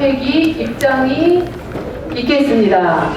박혜기 입장이 있겠습니다.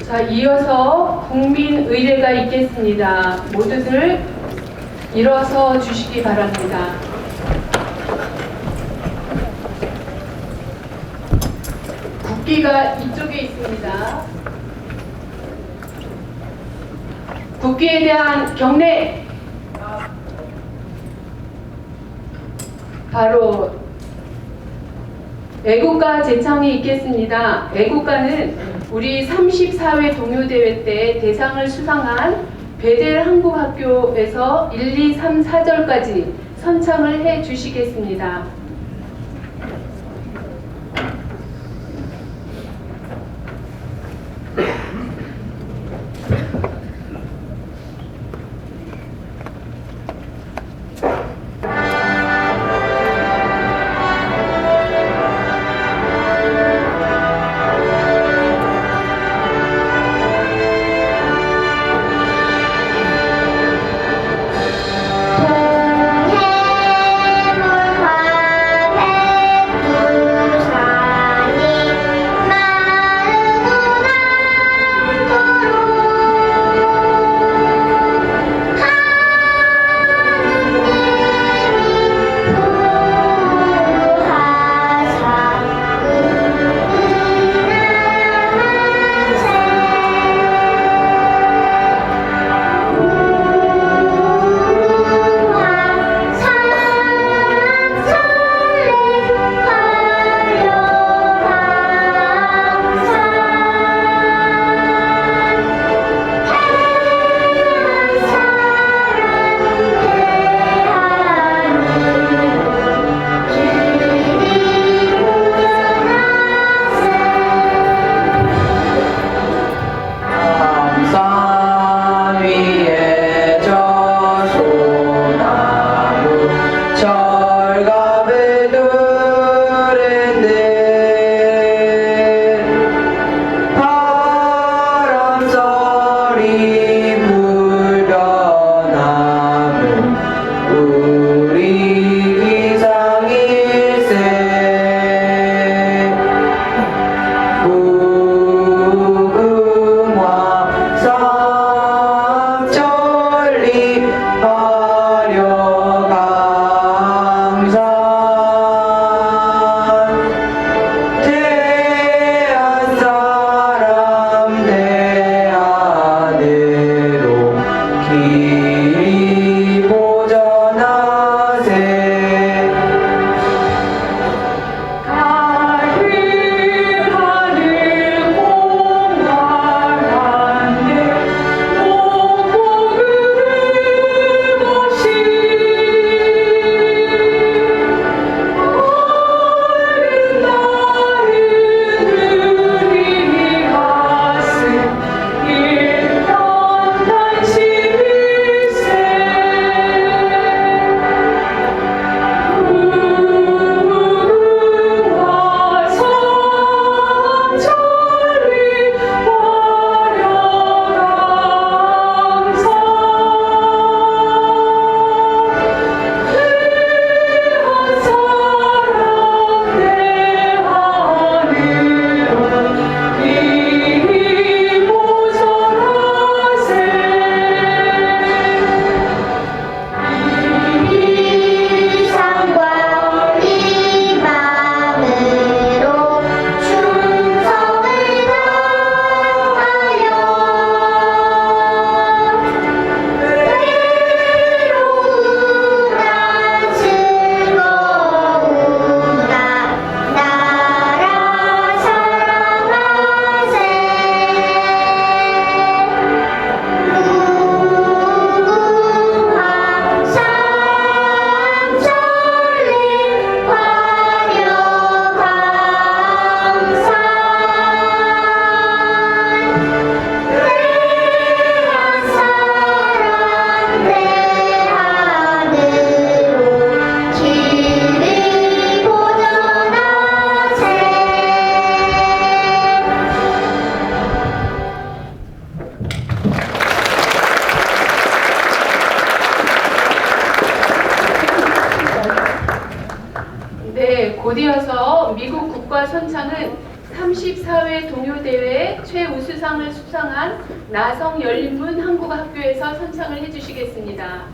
자, 이어서 국민의례가 있겠습니다. 모두들 일어서 주시기 바랍니다. 국기가 이쪽에 있습니다. 국기에 대한 경례. 바로 애국가 제창이 있겠습니다. 애국가는 우리 34회 동요대회 때 대상을 수상한 베델 한국학교에서 1, 2, 3, 4절까지 선창을 해 주시겠습니다. 동해물 곧이어서 미국 국가 선창은 34회 동요대회 최우수상을 수상한 나성 열린문 한국학교에서 선창을 해주시겠습니다.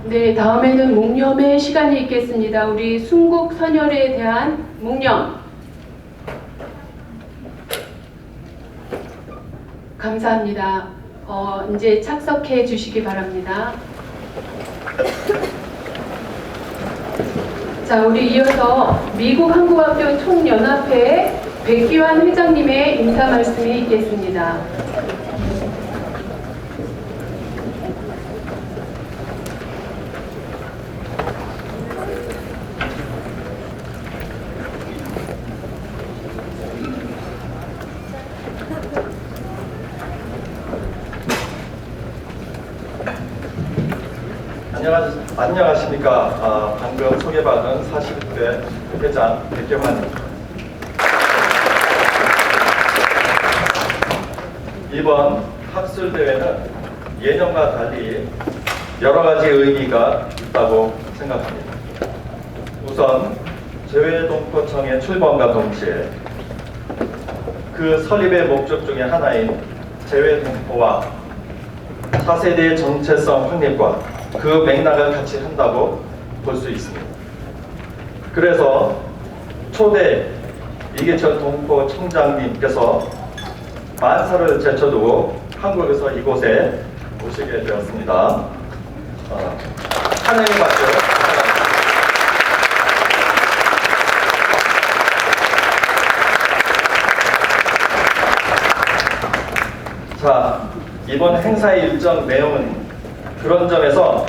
네, 다음에는 묵념의 시간이 있겠습니다. 우리 순국 선열에 대한 묵념. 감사합니다. 이제 착석해 주시기 바랍니다. 자, 우리 이어서 미국 한국학교 총연합회 백기환 회장님의 인사 말씀이 있겠습니다. 안녕하십니까. 방금 소개받은 40대 회장 백경환입니다. 이번 학술대회는 예년과 달리 여러 가지 의미가 있다고 생각합니다. 우선 재외동포청의 출범과 동시에 그 설립의 목적 중에 하나인 재외동포와 차세대의 정체성 확립과 그 맥락을 같이 한다고 볼 수 있습니다. 그래서 초대 이계철 동포 청장님께서 만사를 제쳐두고 한국에서 이곳에 오시게 되었습니다. 환영의 박수 부탁드립니다. 자, 이번 행사의 일정 내용은 그런 점에서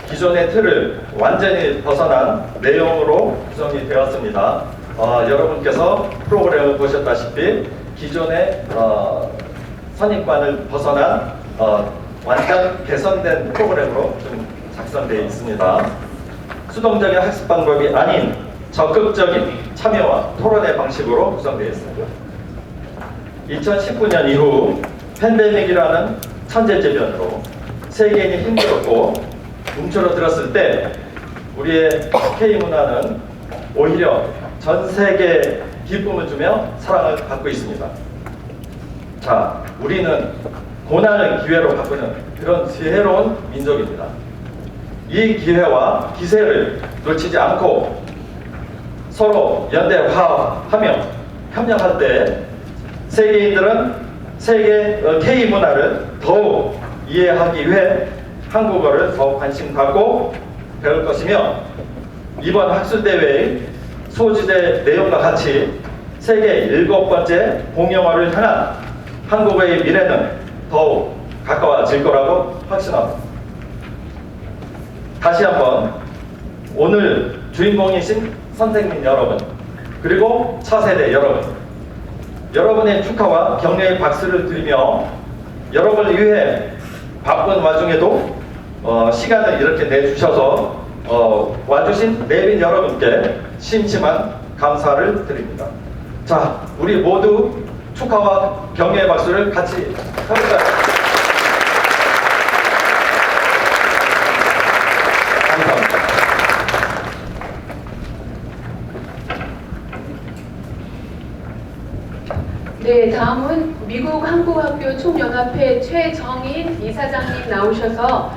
기존의 틀을 완전히 벗어난 내용으로 구성이 되었습니다. 여러분께서 프로그램을 보셨다시피 기존의 선입관을 벗어난 완전 개선된 프로그램으로 좀 작성되어 있습니다. 수동적인 학습 방법이 아닌 적극적인 참여와 토론의 방식으로 구성되어 있습니다. 2019년 이후 팬데믹이라는 천재지변으로 세계인이 힘들었고 움츠러들었을 때 우리의 K문화는 오히려 전 세계에 기쁨을 주며 사랑을 받고 있습니다. 자, 우리는 고난을 기회로 바꾸는 그런 지혜로운 민족입니다. 이 기회와 기세를 놓치지 않고 서로 연대화하며 협력할 때 세계인들은 세계 K문화를 더욱 이해하기 위해 한국어를 더욱 관심 갖고 배울 것이며 이번 학술대회의 소지대 내용과 같이 세계 7번째 공용어를 향한 한국어의 미래는 더욱 가까워질 거라고 확신합니다. 다시 한번 오늘 주인공이신 선생님 여러분 그리고 차세대 여러분의 축하와 격려의 박수를 드리며 여러분을 위해 바쁜 와중에도 시간을 이렇게 내주셔서 와주신 내빈 여러분께 심심한 감사를 드립니다. 자, 우리 모두 축하와 격려의 박수를 같이 해볼까요? 총연합회 최정인 이사장님 나오셔서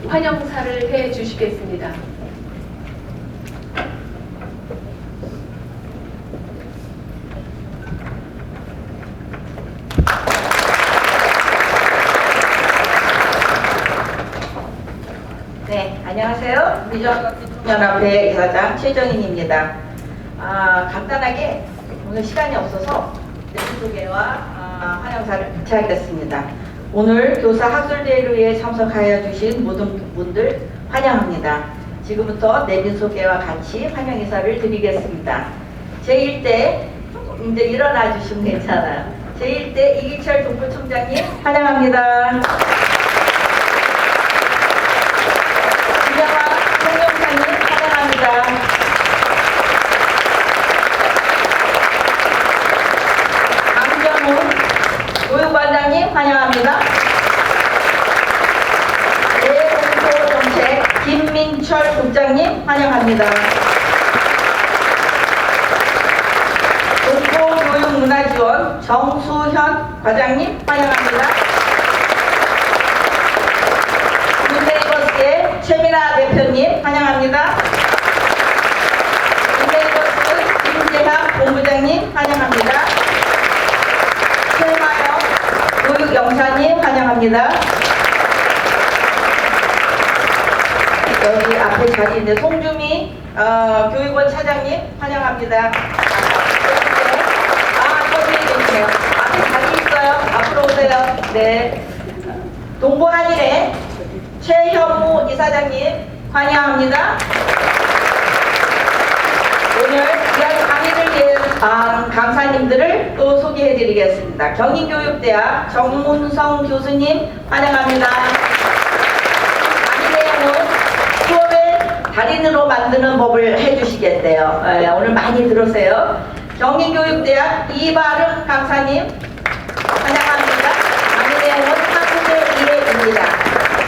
환영사를 해 주시겠습니다. 네, 안녕하세요. 미전연합회 이사장 최정인입니다. 간단하게 오늘 시간이 없어서 내부소개와 환영사를 같이 하겠습니다. 오늘 교사 학술대회에 참석하여 주신 모든 분들 환영합니다. 지금부터 내빈 소개와 같이 환영 인사를 드리겠습니다. 제1대 이제 일어나 주시면 괜찮아요. 제1대 이기철 동부총장님 환영합니다. 김영환 총영사님 환영합니다. 교육반장님 환영합니다. 내공포정책 김민철 국장님 환영합니다. 공포교육문화지원 정수현 과장님 환영합니다. 문네이버스의 최민아 대표님 환영합니다. 문네이버스 김재학 본부장님 환영합니다. 교육영사님 환영합니다. 여기 앞에 자리 있는 송주미 교육원 차장님 환영합니다. 저기 계시네요. 앞에 자리 있어요. 앞으로 오세요. 네. 동부한일의 최현무 이사장님 환영합니다. 오늘 귀한 강의를 위해 강사님들을 또 소개해드리겠습니다. 경희교육대학 정문성 교수님 환영합니다. 강의 내용은 수업을 달인으로 만드는 법을 해주시겠대요. 오늘 많이 들으세요. 경희교육대학 이바름 강사님 환영합니다. 강의 내용은 한국의 이해입니다.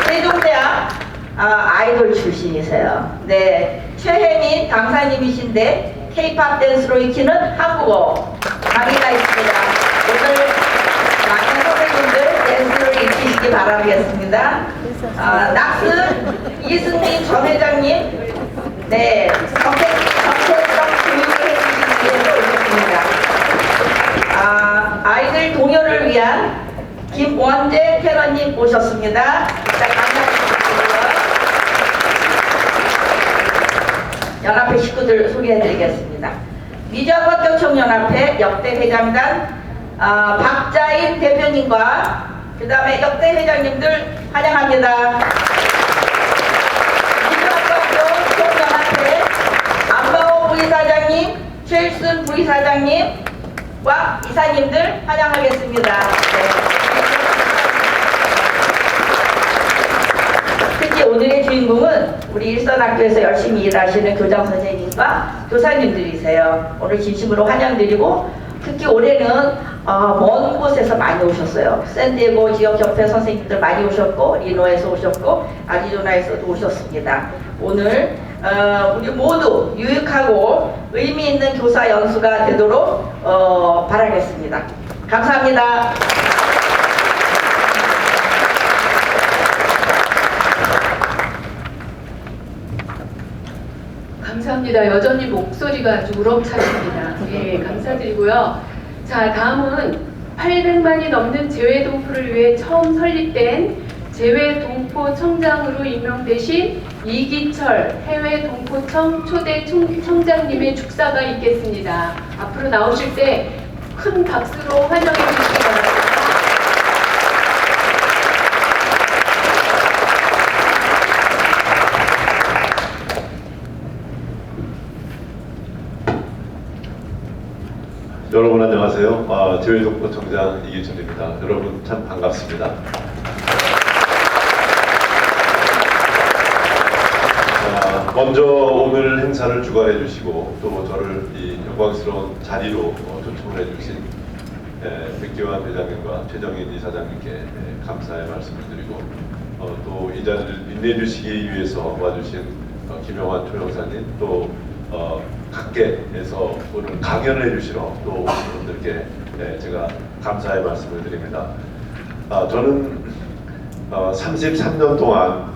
세종대학 아이돌 출신이세요. 네, 최혜민 강사님이신데 K-팝 댄스로 익히는 한국어 강의가 있습니다. 오늘 많은 선생님들 댄스를 익히시기 바라겠습니다. 낙스 이승민 전 회장님, 네, 정책적 교육을 해주시기 위해서 오셨습니다. 아이들 동요를 위한 김원재 캐러님 오셨습니다. 연합회 식구들 소개해드리겠습니다. 미전법격총연합회 역대 회장단 박자인 대표님과 그 다음에 역대 회장님들 환영합니다. 미전법격총연합회 안바오 부이사장님, 최일순 부이사장님과 이사님들 환영하겠습니다. 네. 특히 오늘의 주인공은 우리 일선학교에서 열심히 일하시는 교장 선생님과 교사님들이세요. 오늘 진심으로 환영드리고 특히 올해는 먼 곳에서 많이 오셨어요. 샌디에고 지역협회 선생님들 많이 오셨고 리노에서 오셨고 아리조나에서도 오셨습니다. 오늘 우리 모두 유익하고 의미 있는 교사 연수가 되도록 바라겠습니다. 감사합니다. 감사합니다. 여전히 목소리가 아주 우렁차십니다. 예, 감사드리고요. 자, 다음은 800만이 넘는 재외동포를 위해 처음 설립된 재외동포청장으로 임명되신 이기철 해외동포청 초대 청장님의 축사가 있겠습니다. 앞으로 나오실 때 큰 박수로 환영해 주시기 바랍니다. 여러분 안녕하세요. 재외동포청장 이기철입니다. 여러분 참 반갑습니다. 먼저 오늘 행사를 주관해 주시고 또 저를 이 영광스러운 자리로 초청을 해 주신 백기환 회장님과 최정인 이사장님께 감사의 말씀을 드리고 또 이 자리를 빛내주시기 위해서 와주신 김영환 초영사님 또 각계에서 오늘 강연을 해주시러 또 오신 분들께 제가 감사의 말씀을 드립니다. 저는 33년 동안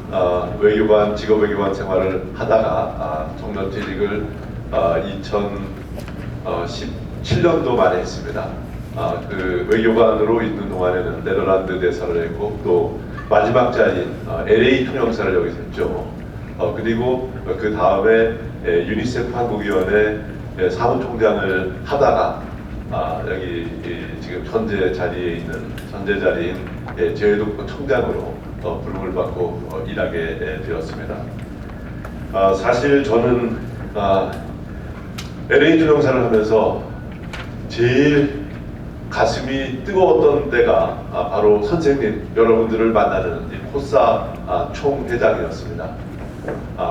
외교관, 직업외교관 생활을 하다가 정년퇴직을 2017년도 말에 했습니다. 그 외교관으로 있는 동안에는 네덜란드 대사를 했고 또 마지막 자리인 LA 통역사를 여기서 했죠. 그리고 그 다음에 유니세프 한국위원회 사무총장을 하다가 여기 지금 현재 자리인 제외독부 총장으로 부름을 받고 일하게 되었습니다. 사실 저는 LA 통역사를 하면서 제일 가슴이 뜨거웠던 때가 바로 선생님 여러분들을 만나는 이 코사 총회장이었습니다.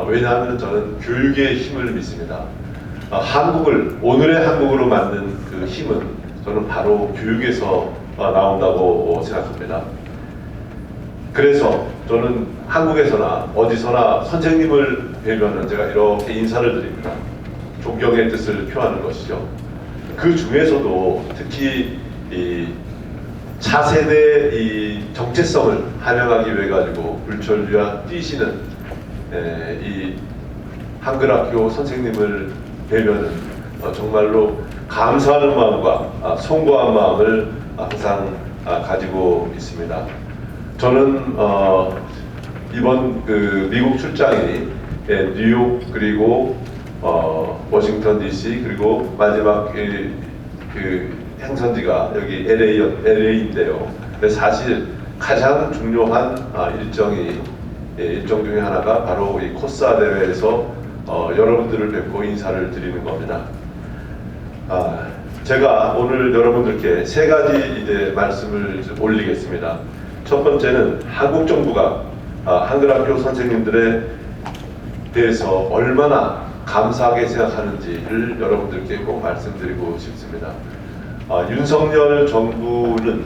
왜냐하면 저는 교육의 힘을 믿습니다. 오늘의 한국으로 만든 그 힘은 저는 바로 교육에서 나온다고 생각합니다. 그래서 저는 한국에서나 어디서나 선생님을 뵈면은 제가 이렇게 인사를 드립니다. 존경의 뜻을 표하는 것이죠. 그 중에서도 특히 이 차세대 이 정체성을 반영하기 위해 가지고 불철주야 뛰시는 이 한글학교 선생님을 뵈면은 정말로 감사하는 마음과 송구한 마음을 항상 가지고 있습니다. 저는 이번 그 미국 출장이 뉴욕 그리고 워싱턴 DC 그리고 마지막 그 행선지가 여기 LA인데요. 사실 가장 중요한 일정 중에 하나가 바로 이 코사 대회에서 여러분들을 뵙고 인사를 드리는 겁니다. 제가 오늘 여러분들께 세 가지 이제 말씀을 올리겠습니다. 첫 번째는 한국 정부가 한글학교 선생님들에 대해서 얼마나 감사하게 생각하는지를 여러분들께 꼭 말씀드리고 싶습니다. 윤석열 정부는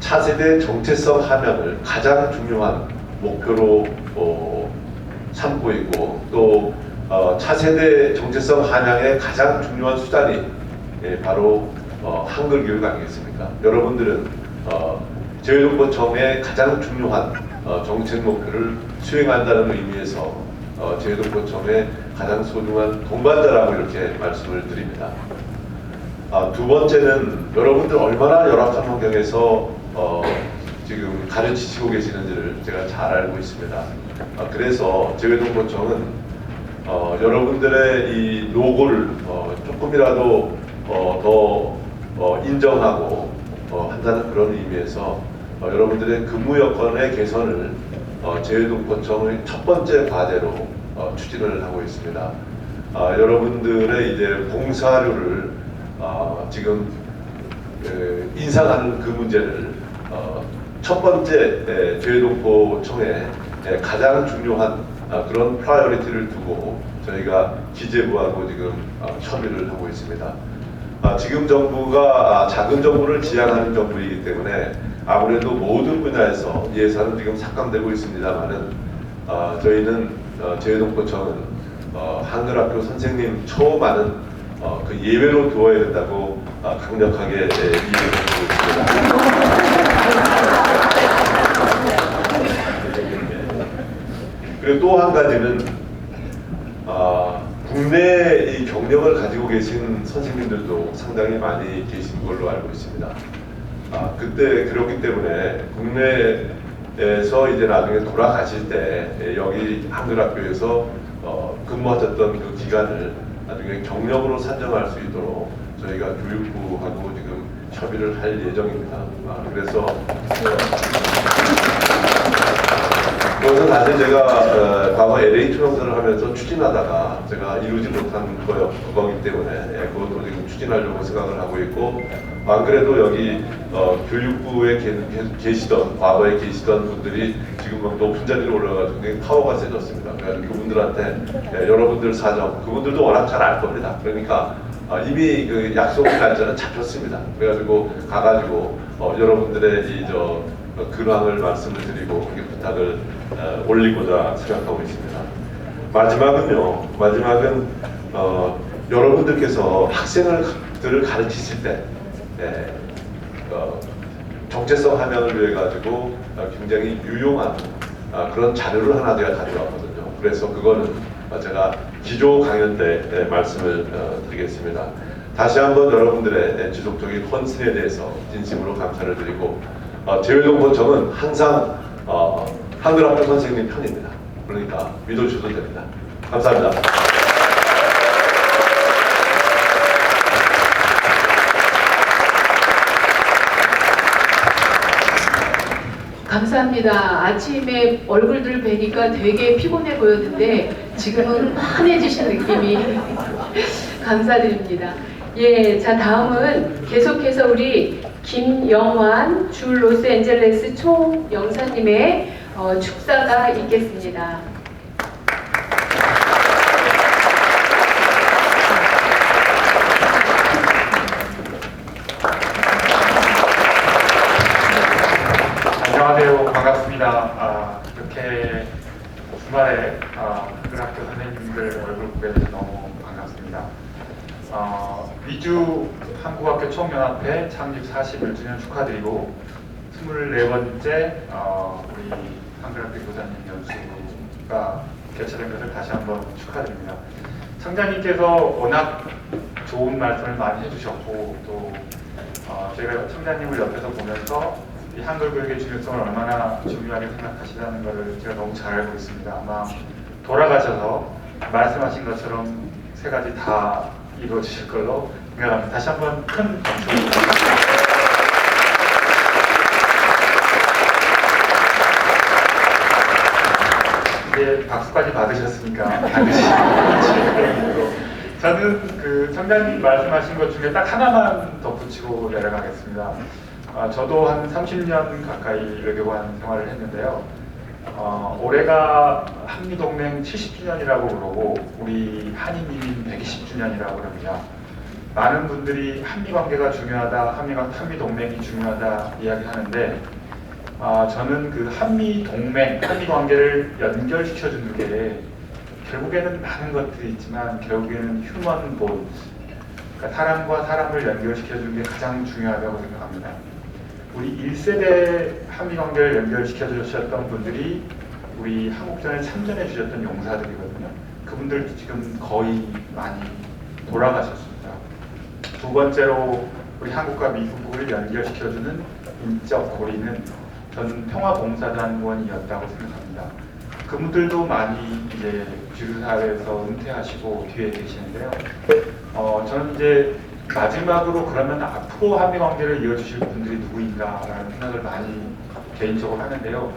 차세대 정체성 함양을 가장 중요한 목표로 삼고 있고 또 차세대 정체성 함양의 가장 중요한 수단이 바로 한글 교육 아니겠습니까? 여러분들은 제외동포청의 가장 중요한 정책 목표를 수행한다는 의미에서 제외동포청의 가장 소중한 동반자라고 이렇게 말씀을 드립니다. 두 번째는 여러분들 얼마나 열악한 환경에서 지금 가르치시고 계시는지를 제가 잘 알고 있습니다. 그래서 제외동포청은 여러분들의 이 노고를 조금이라도 더 인정하고 한다는 그런 의미에서 여러분들의 근무 여건의 개선을 제외동포청의 첫 번째 과제로 추진을 하고 있습니다. 여러분들의 이제 봉사료를 지금 인상하는 그 문제를 첫 번째 제외동포청에 가장 중요한 그런 프라이어리티를 두고 저희가 기재부하고 지금 협의를 하고 있습니다. 지금 정부가 작은 정부를 지향하는 정부이기 때문에 아무래도 모든 분야에서 예산은 지금 삭감되고 있습니다만은 저희는 제외동포청은 한글학교 선생님 처우 많은 그 예외로 두어야 된다고 강력하게 이야기하고 있습니다. 그리고 또 한 가지는 국내 이 경력을 가지고 계신 선생님들도 상당히 많이 계신 걸로 알고 있습니다. 그때 그렇기 때문에 국내에서 이제 나중에 돌아가실 때 여기 한글학교에서 근무하셨던 그 기간을 나중에 경력으로 산정할 수 있도록 저희가 교육부하고 지금 협의를 할 예정입니다. 그래서 그것은 사실 제가 과거 LA 투명사를 하면서 추진하다가 제가 이루지 못한 거기 때문에 그것도 지금 추진하려고 생각을 하고 있고, 안 그래도 여기 교육부에 계시던 과거에 계시던 분들이 지금 막 높은 자리로 올라가지고 굉장히 파워가 세졌습니다. 그래서 그분들한테 여러분들 사정, 그분들도 워낙 잘 알 겁니다. 그러니까 이미 그 약속 날짜는 잡혔습니다. 그래가지고 가가지고 여러분들의 이 근황을 말씀을 드리고 부탁을 올리고자 생각하고 있습니다. 마지막은 여러분들께서 학생들을 가르치실 때 정체성 함양을 위해 가지고 굉장히 유용한 그런 자료를 하나 제가 가져왔거든요. 그래서 그거는 제가 기조 강연 때 말씀을 드리겠습니다. 다시 한번 여러분들의 지속적인 헌신에 대해서 진심으로 감사를 드리고 재외동포청은 항상 한글학교 선생님 편입니다. 그러니까 믿어주셔도 됩니다. 감사합니다. 감사합니다. 아침에 얼굴들 뵈니까 되게 피곤해 보였는데 지금은 환해지신 느낌이 감사드립니다. 예, 자 다음은 계속해서 우리 김영환 주 로스앤젤레스 총영사님의 축사가 있겠습니다. 안녕하세요. 반갑습니다. 이렇게 주말에 한글학교 선생님들 얼굴 보게 돼서 너무 반갑습니다. 미주 한국학교 총연합회 창립 41주년 축하드리고 24번째 우리 한글학교 교사님 연수가 개최된 것을 다시 한번 축하드립니다. 청장님께서 워낙 좋은 말씀을 많이 해주셨고 또 제가 청장님을 옆에서 보면서 이 한글 교육의 중요성을 얼마나 중요하게 생각하시다는 것을 제가 너무 잘 알고 있습니다. 아마 돌아가셔서 말씀하신 것처럼 세 가지 다 이루어 주실 걸로 생각합니다. 다시 한번 큰 박수 부탁드립니다. 이제 박수까지 받으셨으니까 반드시 저는 그 청장님 말씀하신 것 중에 딱 하나만 덧붙이고 내려가겠습니다. 저도 한 30년 가까이 외교관 생활을 했는데요. 올해가 한미동맹 70주년이라고 그러고 우리 한인이민 120주년이라고 그럽니다. 많은 분들이 한미관계가 중요하다, 한미동맹이 중요하다 이야기하는데 저는 그 한미동맹, 한미관계를 연결시켜주는 게 결국에는 많은 것들이 있지만 결국에는 휴먼 본드, 그러니까 사람과 사람을 연결시켜주는 게 가장 중요하다고 생각합니다. 우리 1세대 한미관계를 연결시켜 주셨던 분들이 우리 한국전에 참전해 주셨던 용사들이거든요. 그분들도 지금 거의 많이 돌아가셨습니다. 두 번째로 우리 한국과 미국을 연결시켜주는 인적 고리는 저는 평화봉사단원이었다고 생각합니다. 그분들도 많이 이제 주류사회에서 은퇴하시고 뒤에 계시는데요. 저는 이제 마지막으로 그러면 앞으로 한미관계를 이어주실 분들이 누구인가라는 생각을 많이 개인적으로 하는데요.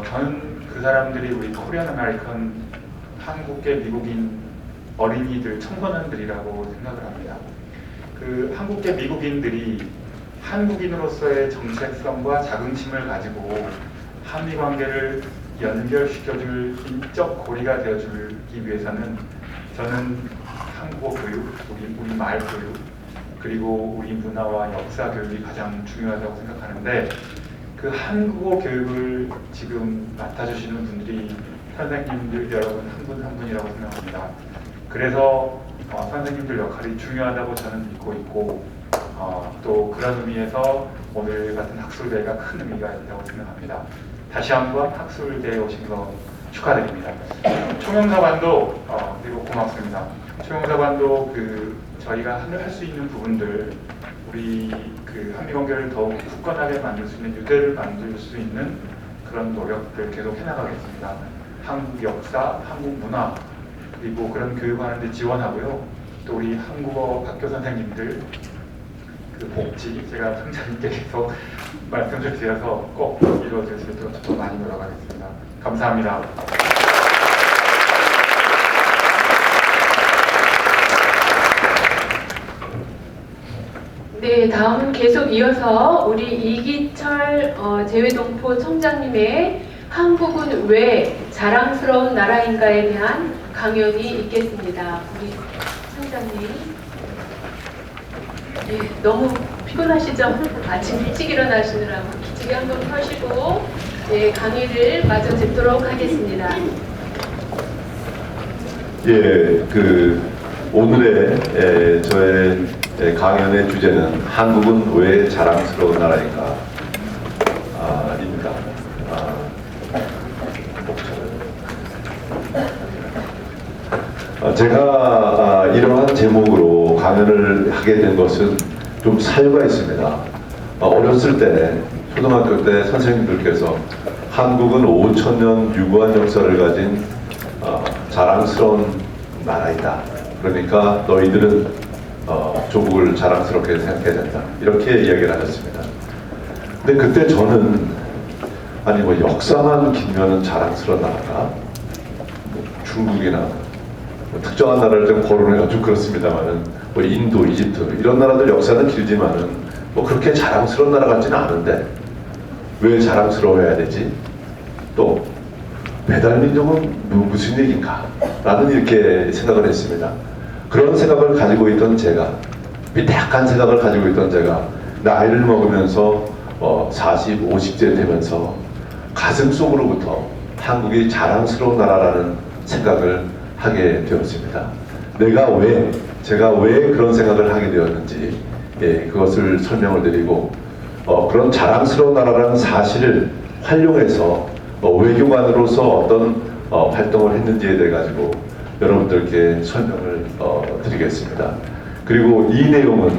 저는 그 사람들이 우리 코리안 아메리칸 한국계 미국인 어린이들, 청소년들이라고 생각을 합니다. 그 한국계 미국인들이 한국인으로서의 정체성과 자긍심을 가지고 한미관계를 연결시켜줄 인적 고리가 되어주기 위해서는 저는 한국어 교육, 우리 말 교육, 그리고 우리 문화와 역사 교육이 가장 중요하다고 생각하는데 그 한국어 교육을 지금 맡아주시는 분들이 선생님들 여러분 한 분 한 분이라고 생각합니다. 그래서 선생님들 역할이 중요하다고 저는 믿고 있고 또 그런 의미에서 오늘 같은 학술대회가 큰 의미가 있다고 생각합니다. 다시 한번 학술대회에 오신 거 축하드립니다. 총영사관도 그리고 고맙습니다. 총영사관도 저희가 할 수 있는 부분들 우리 한미관계를 더욱 굳건하게 만들 수 있는 유대를 만들 수 있는 그런 노력들 계속 해나가겠습니다. 한국 역사, 한국 문화 그리고 그런 교육하는 데 지원하고요. 또 우리 한국어 학교 선생님들 복지 제가 청장님께 계속 말씀을 드려서 꼭 이루어질 수 있도록 더 많이 노력하겠습니다. 감사합니다. 네, 다음 계속 이어서 우리 이기철 재외동포 청장님의 한국은 왜 자랑스러운 나라인가에 대한 강연이 있겠습니다. 우리 청장님. 네, 너무 피곤하시죠? 아침 일찍 일어나시느라고 기지개 한번 펴시고 네, 강의를 마저 듣도록 하겠습니다. 예, 오늘의 저의 강연의 주제는 한국은 왜 자랑스러운 나라인가 제가 이러한 제목으로 강연을 하게 된 것은 좀 사유가 있습니다. 어렸을 때, 초등학교 때 선생님들께서 한국은 5,000년 유구한 역사를 가진 자랑스러운 나라이다. 그러니까 너희들은 조국을 자랑스럽게 생각해야 된다. 이렇게 이야기를 하셨습니다. 근데 그때 저는 아니 뭐 역사만 길면은 자랑스러운 나라가 뭐 중국이나 뭐 특정한 나라를 좀 거론해가 좀 그렇습니다만은 뭐 인도, 이집트 이런 나라들 역사는 길지만은 뭐 그렇게 자랑스러운 나라 같지는 않은데 왜 자랑스러워해야 되지? 또 배달민족은 무슨 얘기인가? 라는 이렇게 생각을 했습니다. 그런 생각을 가지고 있던 제가, 삐딱한 생각을 가지고 있던 제가 나이를 먹으면서 40, 50대 되면서 가슴 속으로부터 한국이 자랑스러운 나라라는 생각을 하게 되었습니다. 제가 왜 그런 생각을 하게 되었는지 그것을 설명을 드리고 그런 자랑스러운 나라라는 사실을 활용해서 외교관으로서 어떤 활동을 했는지에 대해 가지고 여러분들께 설명을 드리겠습니다. 그리고 이 내용은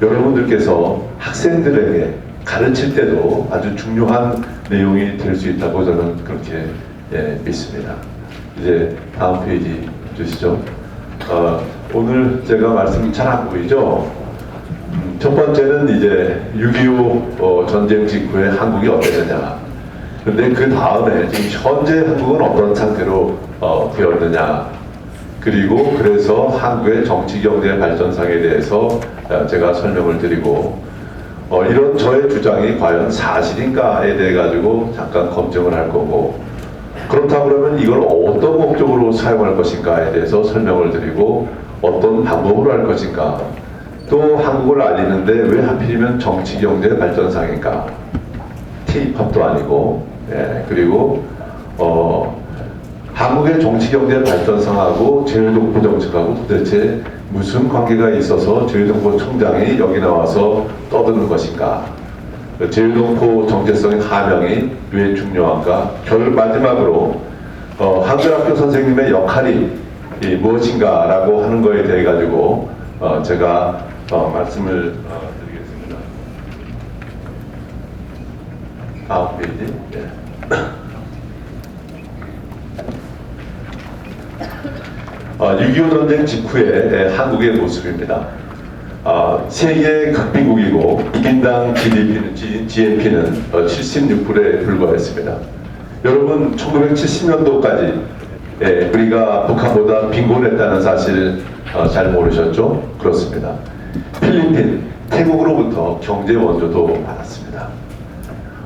여러분들께서 학생들에게 가르칠 때도 아주 중요한 내용이 될 수 있다고 저는 그렇게 믿습니다. 이제 다음 페이지 주시죠. 오늘 제가 말씀 잘 안 보이죠? 첫 번째는 이제 6.25 전쟁 직후에 한국이 어땠느냐. 근데 그 다음에 지금 현재 한국은 어떤 상태로 되었느냐. 그리고 그래서 한국의 정치 경제 발전상에 대해서 제가 설명을 드리고 이런 저의 주장이 과연 사실인가에 대해 가지고 잠깐 검증을 할 거고 그렇다고 그러면 이걸 어떤 목적으로 사용할 것인가에 대해서 설명을 드리고 어떤 방법으로 할 것인가 또 한국을 알리는데 왜 하필이면 정치 경제 발전상인가 K-팝도 아니고 그리고 한국의 정치 경제 발전상하고 제일동포 정책하고 도대체 무슨 관계가 있어서 제일동포 총장이 여기 나와서 떠드는 것인가? 제일동포 정체성의 하명이 왜 중요한가? 마지막으로 한글학교 선생님의 역할이 무엇인가라고 하는 거에 대해 가지고 제가 말씀을 드리겠습니다. 다음 페이지. 6.25 전쟁 직후의 한국의 모습입니다. 세계 극빈국이고 1인당 GDP는 76불에 불과했습니다. 여러분 1970년도까지 우리가 북한보다 빈곤했다는 사실을 잘 모르셨죠? 그렇습니다. 필리핀, 태국으로부터 경제 원조도 받았습니다.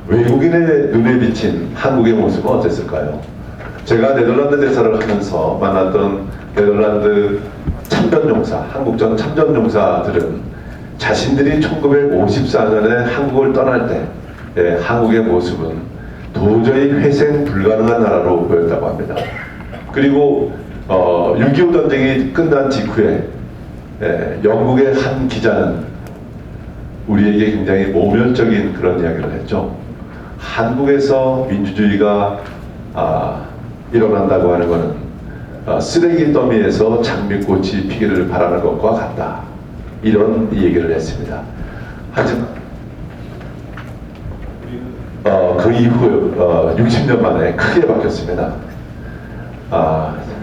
외국인의 눈에 비친 한국의 모습은 어땠을까요? 제가 네덜란드 대사를 하면서 만났던 네덜란드 참전용사, 한국전 참전용사들은 자신들이 1954년에 한국을 떠날 때 한국의 모습은 도저히 회생 불가능한 나라로 보였다고 합니다. 그리고 6.25 전쟁이 끝난 직후에 영국의 한 기자는 우리에게 굉장히 모멸적인 그런 이야기를 했죠. 한국에서 민주주의가 일어난다고 하는 것은 쓰레기 더미에서 장미꽃이 피기를 바라는 것과 같다. 이런 얘기를 했습니다. 하지만 그 이후 60년 만에 크게 바뀌었습니다.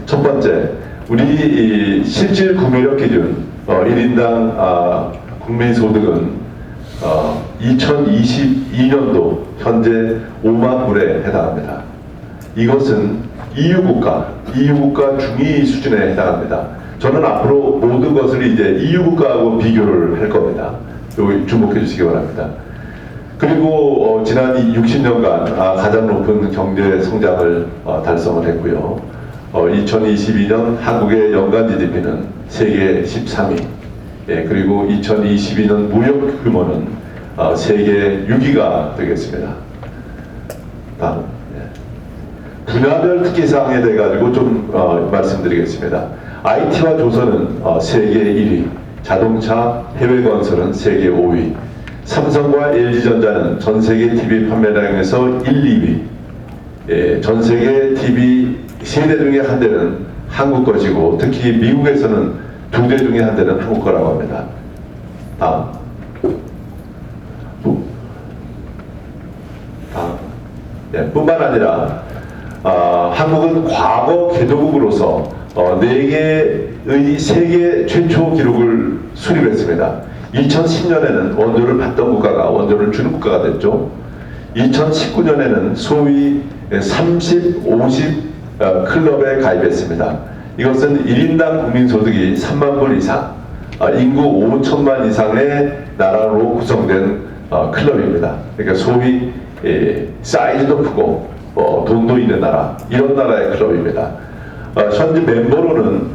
첫 번째, 우리 실질 구매력 기준 1인당 국민소득은 2022년도 현재 5만 불에 해당합니다. 이것은 EU국가 중위 수준에 해당합니다. 저는 앞으로 모든 것을 이제 EU국가하고 비교를 할 겁니다. 여기 주목해 주시기 바랍니다. 그리고 지난 60년간 가장 높은 경제 성장을 달성을 했고요. 2022년 한국의 연간 GDP는 세계 13위, 그리고 2022년 무역 규모는 세계 6위가 되겠습니다. 다음. 분야별 특기사항에 대해 가지고 좀 말씀드리겠습니다. IT와 조선은 세계 1위, 자동차 해외 건설은 세계 5위, 삼성과 LG전자는 전 세계 TV 판매량에서 1, 2위, 전 세계 TV 세대 중에 한 대는 한국 것이고 특히 미국에서는 2대 중에 한 대는 한국 거라고 합니다. 다음. 뿐만 아니라 한국은 과거 개도국으로서 4개의 세계 최초 기록을 수립했습니다. 2010년에는 원조를 받던 국가가 원조를 주는 국가가 됐죠. 2019년에는 소위 30, 50 클럽에 가입했습니다. 이것은 1인당 국민소득이 3만 불 이상, 인구 5천만 이상의 나라로 구성된 클럽입니다. 그러니까 소위 사이즈도 크고 돈도 있는 나라, 이런 나라의 클럽입니다. 현재 멤버로는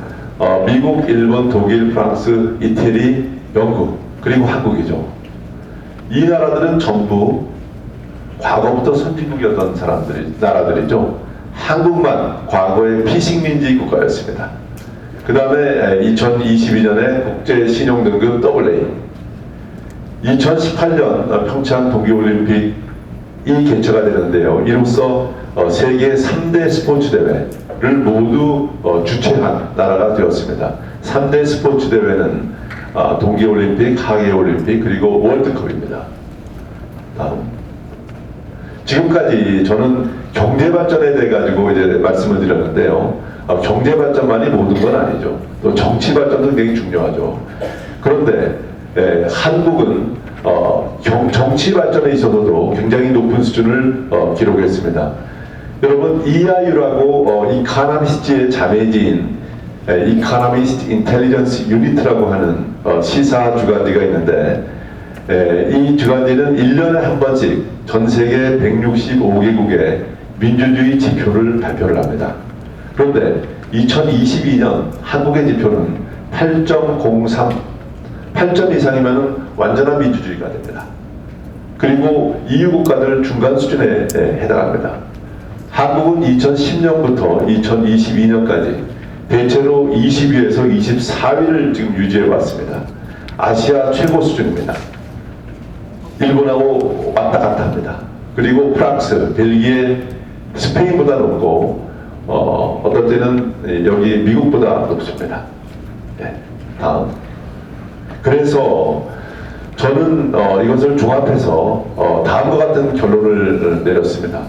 미국, 일본, 독일, 프랑스, 이태리, 영국, 그리고 한국이죠. 이 나라들은 전부 과거부터 선진국이었던 나라들이죠. 한국만 과거의 피식민지 국가였습니다. 그 다음에 2022년에 국제신용등급 AA, 2018년 평창 동계올림픽이 개최가 되는데요. 이로써 세계 3대 스포츠 대회를 모두 주최한 나라가 되었습니다. 3대 스포츠 대회는 동계올림픽, 하계올림픽, 그리고 월드컵입니다. 다음. 지금까지 저는 경제 발전에 대해 가지고 이제 말씀을 드렸는데요. 경제 발전만이 모든 건 아니죠. 또 정치 발전도 굉장히 중요하죠. 그런데 한국은 정치 발전에 있어서도 굉장히 높은 수준을 기록했습니다. 여러분, EIU라고 이카노미스트의 자매지인 이카노미스트 인텔리전스 유니트라고 하는 시사 주간지가 있는데, 이 주간지는 1년에 한 번씩 전 세계 165개국의 민주주의 지표를 발표를 합니다. 그런데 2022년 한국의 지표는 8.03, 8점 이상이면 완전한 민주주의가 됩니다. 그리고 EU 국가들 중간 수준에 해당합니다. 한국은 2010년부터 2022년까지 대체로 20위에서 24위를 지금 유지해 왔습니다. 아시아 최고 수준입니다. 일본하고 왔다 갔다 합니다. 그리고 프랑스, 벨기에, 스페인보다 높고 어떤 때는 여기 미국보다 높습니다. 다음. 그래서 저는 이것을 종합해서 다음과 같은 결론을 내렸습니다.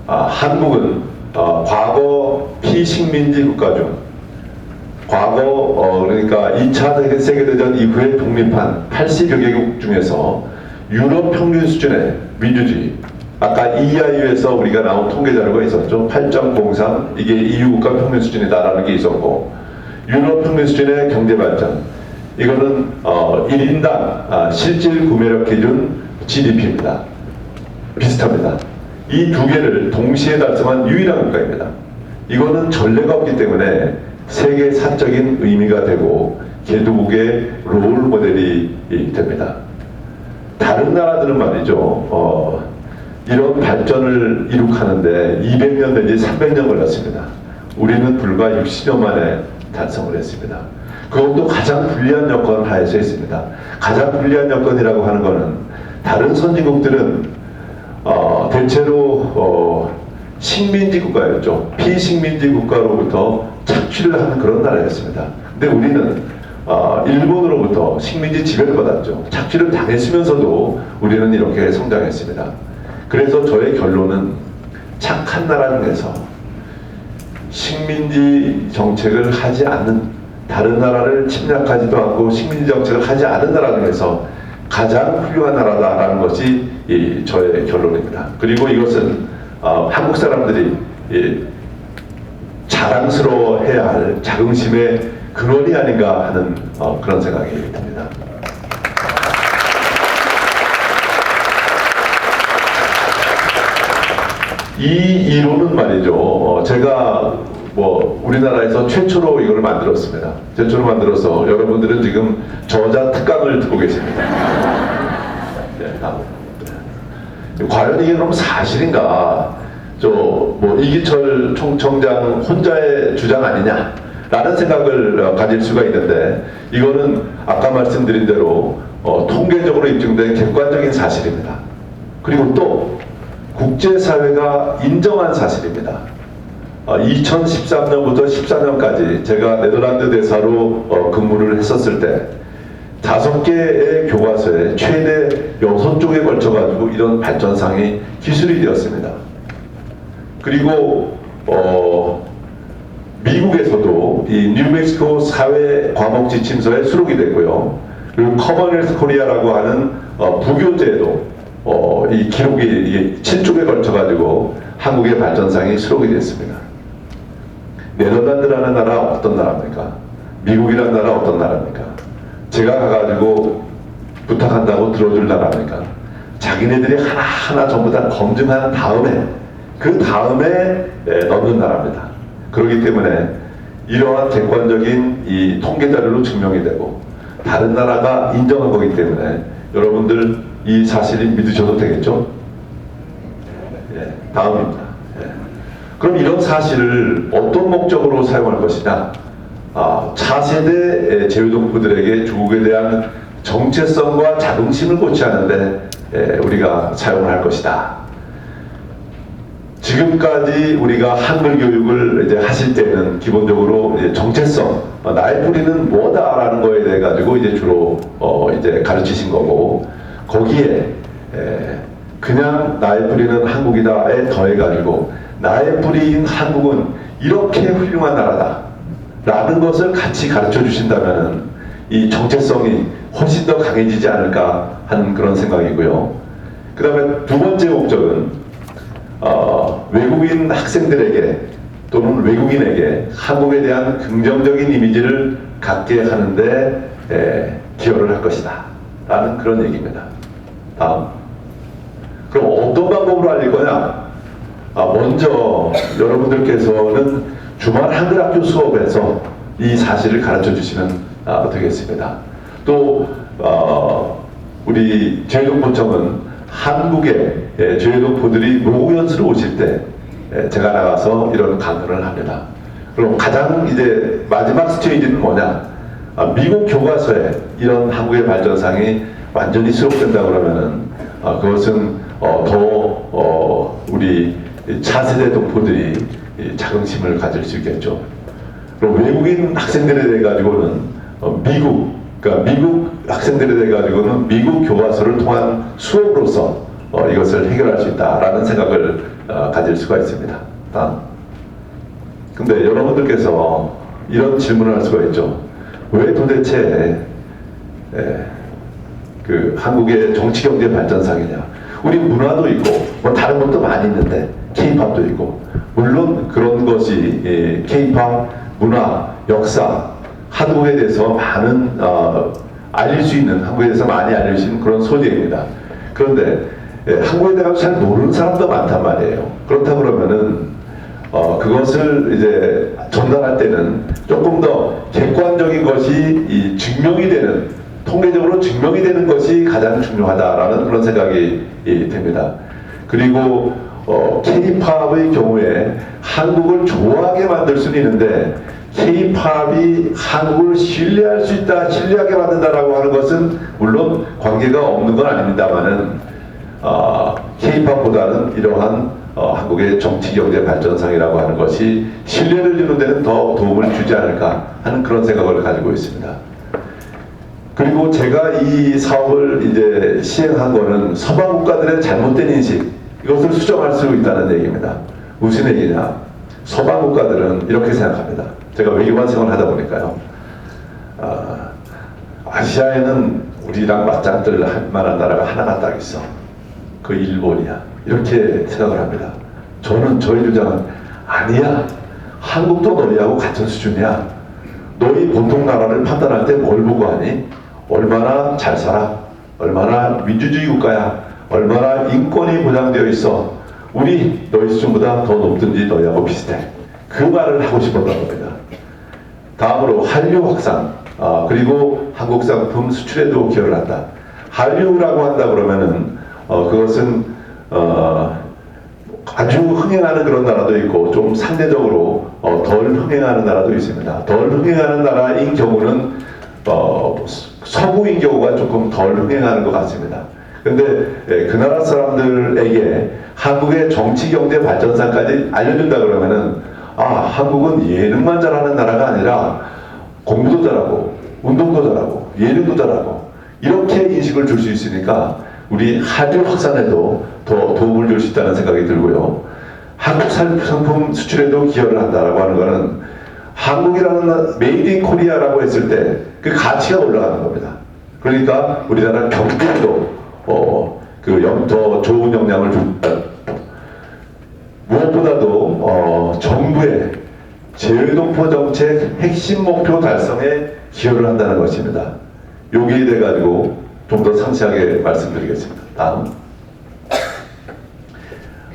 한국은 과거 피식민지 국가 중 과거 그러니까 2차 세계대전 이후에 독립한 80여 개국 중에서 유럽 평균 수준의 민주주의, 아까 EIU에서 우리가 나온 통계 자료가 있었죠. 8.03, 이게 EU 국가 평균 수준이다라는 게 있었고, 유럽 평균 수준의 경제 발전, 이거는 1인당 실질 구매력 기준 GDP입니다. 비슷합니다. 이 두 개를 동시에 달성한 유일한 국가입니다. 이거는 전례가 없기 때문에 세계 사적인 의미가 되고 개도국의 롤 모델이 됩니다. 다른 나라들은 말이죠, 이런 발전을 이룩하는데 200년 내지 300년 걸렸습니다. 우리는 불과 60년 만에 달성을 했습니다. 그것도 가장 불리한 여건 하에서 했습니다. 가장 불리한 여건이라고 하는 것은 다른 선진국들은 대체로 식민지 국가였죠. 피식민지 국가로부터 착취를 하는 그런 나라였습니다. 근데 우리는 일본으로부터 식민지 지배를 받았죠. 착취를 당했으면서도 우리는 이렇게 성장했습니다. 그래서 저의 결론은 착한 나라 중에서 식민지 정책을 하지 않는, 다른 나라를 침략하지도 않고 식민지 정책을 하지 않은 나라 중에서 가장 훌륭한 나라다라는 것이 저의 결론입니다. 그리고 이것은 한국 사람들이 자랑스러워해야 할 자긍심의 근원이 아닌가 하는 그런 생각이 듭니다. 이 이론은 말이죠, 제가 우리나라에서 최초로 이걸 만들었습니다. 최초로 만들어서 여러분들은 지금 저자 특강을 듣고 계십니다. 과연 이게 그럼 사실인가? 이기철 총청장 혼자의 주장 아니냐? 라는 생각을 가질 수가 있는데, 이거는 아까 말씀드린 대로 통계적으로 입증된 객관적인 사실입니다. 그리고 또 국제사회가 인정한 사실입니다. 2013년부터 14년까지 제가 네덜란드 대사로 근무를 했었을 때 5개의 교과서에 최대 6쪽에 걸쳐가지고 이런 발전상이 기술이 되었습니다. 그리고 미국에서도 이 뉴멕시코 사회 과목 지침서에 수록이 됐고요. 그리고 커먼웰스 코리아라고 하는 부교재에도 이 기록이 이게 7쪽에 걸쳐가지고 한국의 발전상이 수록이 됐습니다. 네덜란드라는 나라 어떤 나라입니까? 미국이라는 나라 어떤 나라입니까? 제가 가가지고 부탁한다고 들어줄 나라입니까? 자기네들이 하나하나 전부 다 검증한 다음에 그 다음에 넣는 나라입니다. 그렇기 때문에 이러한 객관적인 이 통계 자료로 증명이 되고 다른 나라가 인정한 거기 때문에 여러분들 이 사실을 믿으셔도 되겠죠? 다음입니다. 그럼 이런 사실을 어떤 목적으로 사용할 것이냐? 차세대 제외동포들에게 조국에 대한 정체성과 자긍심을 고취하는데 우리가 사용을 할 것이다. 지금까지 우리가 한글 교육을 이제 하실 때는 기본적으로 이제 정체성, 나의 뿌리는 뭐다라는 거에 대해 가지고 이제 주로 이제 가르치신 거고, 거기에 그냥 나의 뿌리는 한국이다에 더해 가지고 나의 뿌리인 한국은 이렇게 훌륭한 나라다 라는 것을 같이 가르쳐 주신다면 이 정체성이 훨씬 더 강해지지 않을까 하는 그런 생각이고요. 그 다음에 두 번째 목적은 외국인 학생들에게 또는 외국인에게 한국에 대한 긍정적인 이미지를 갖게 하는데 기여를 할 것이다 라는 그런 얘기입니다. 다음. 그럼 어떤 방법으로 알릴 거냐? 먼저 여러분들께서는 주말 한글학교 수업에서 이 사실을 가르쳐 주시면 되겠습니다. 또 우리 제외동포청은 한국에 제외동포들이 노구연수를 오실 때 제가 나가서 이런 강연을 합니다. 그럼 가장 이제 마지막 스테이지는 뭐냐? 미국 교과서에 이런 한국의 발전상이 완전히 수록된다 그러면은 그것은 더 우리 차세대 동포들이 자긍심을 가질 수 있겠죠. 그럼 외국인 학생들에 대해 가지고는 그러니까 미국 학생들에 대해 가지고는 미국 교과서를 통한 수업으로서 이것을 해결할 수 있다라는 생각을 가질 수가 있습니다. 다음. 근데 여러분들께서 이런 질문을 할 수가 있죠. 왜 도대체 그 한국의 정치 경제 발전상이냐? 우리 문화도 있고 뭐 다른 것도 많이 있는데 K-팝도 있고 물론 그런 것이 K-팝 문화 역사 한국에 대해서 많은 알릴 수 있는 한국에 대해서 많이 알릴 수 있는 그런 소재입니다. 그런데 한국에 대해서 잘 모르는 사람도 많단 말이에요. 그렇다 그러면은 그것을 이제 전달할 때는 조금 더 객관적인 것이 증명이 되는 통계적으로 증명이 되는 것이 가장 중요하다라는 그런 생각이 됩니다. 그리고 K-팝의 경우에 한국을 좋아하게 만들 수는 있는데 K-팝이 한국을 신뢰할 수 있다, 신뢰하게 만든다라고 하는 것은 물론 관계가 없는 건 아닙니다만은 K-팝보다는 이러한 한국의 정치 경제 발전상이라고 하는 것이 신뢰를 주는 데는 더 도움을 주지 않을까 하는 그런 생각을 가지고 있습니다. 그리고 제가 이 사업을 이제 시행한 거는 서방 국가들의 잘못된 인식, 이것을 수정할 수 있다는 얘기입니다. 무슨 얘기냐? 서방 국가들은 이렇게 생각합니다. 제가 외교관 생활을 하다 보니까요. 아시아에는 우리랑 맞짱뜰 할 만한 나라가 하나가 딱 있어. 그 일본이야. 이렇게 생각을 합니다. 저는 저희 주장은 아니야. 한국도 너희하고 같은 수준이야. 너희 보통 나라를 판단할 때 뭘 보고 하니? 얼마나 잘 살아? 얼마나 민주주의 국가야? 얼마나 인권이 보장되어 있어? 우리 너희 수준보다 더 높든지 너희하고 비슷해. 그 말을 하고 싶었던 겁니다. 다음으로 한류 확산, 그리고 한국 상품 수출에도 기여를 한다. 한류라고 한다 그러면은 그것은 아주 흥행하는 그런 나라도 있고 좀 상대적으로 덜 흥행하는 나라도 있습니다. 덜 흥행하는 나라인 경우는 서구인 경우가 조금 덜 흥행하는 것 같습니다. 근데 그 나라 사람들에게 한국의 정치 경제 발전상까지 알려준다 그러면은 한국은 예능만 잘하는 나라가 아니라 공부도 잘하고 운동도 잘하고 예능도 잘하고 이렇게 인식을 줄 수 있으니까 우리 한일 확산에도 더 도움을 줄 수 있다는 생각이 들고요. 한국 상품 수출에도 기여를 한다라고 하는 것은 한국이라는 메이드 인 코리아라고 했을 때 그 가치가 올라가는 겁니다. 그러니까 우리나라 경제도 더 좋은 영향을 준다. 무엇보다도 정부의 재외동포 정책 핵심 목표 달성에 기여를 한다는 것입니다. 여기에 대해 가지고 좀 더 상세하게 말씀드리겠습니다. 다음.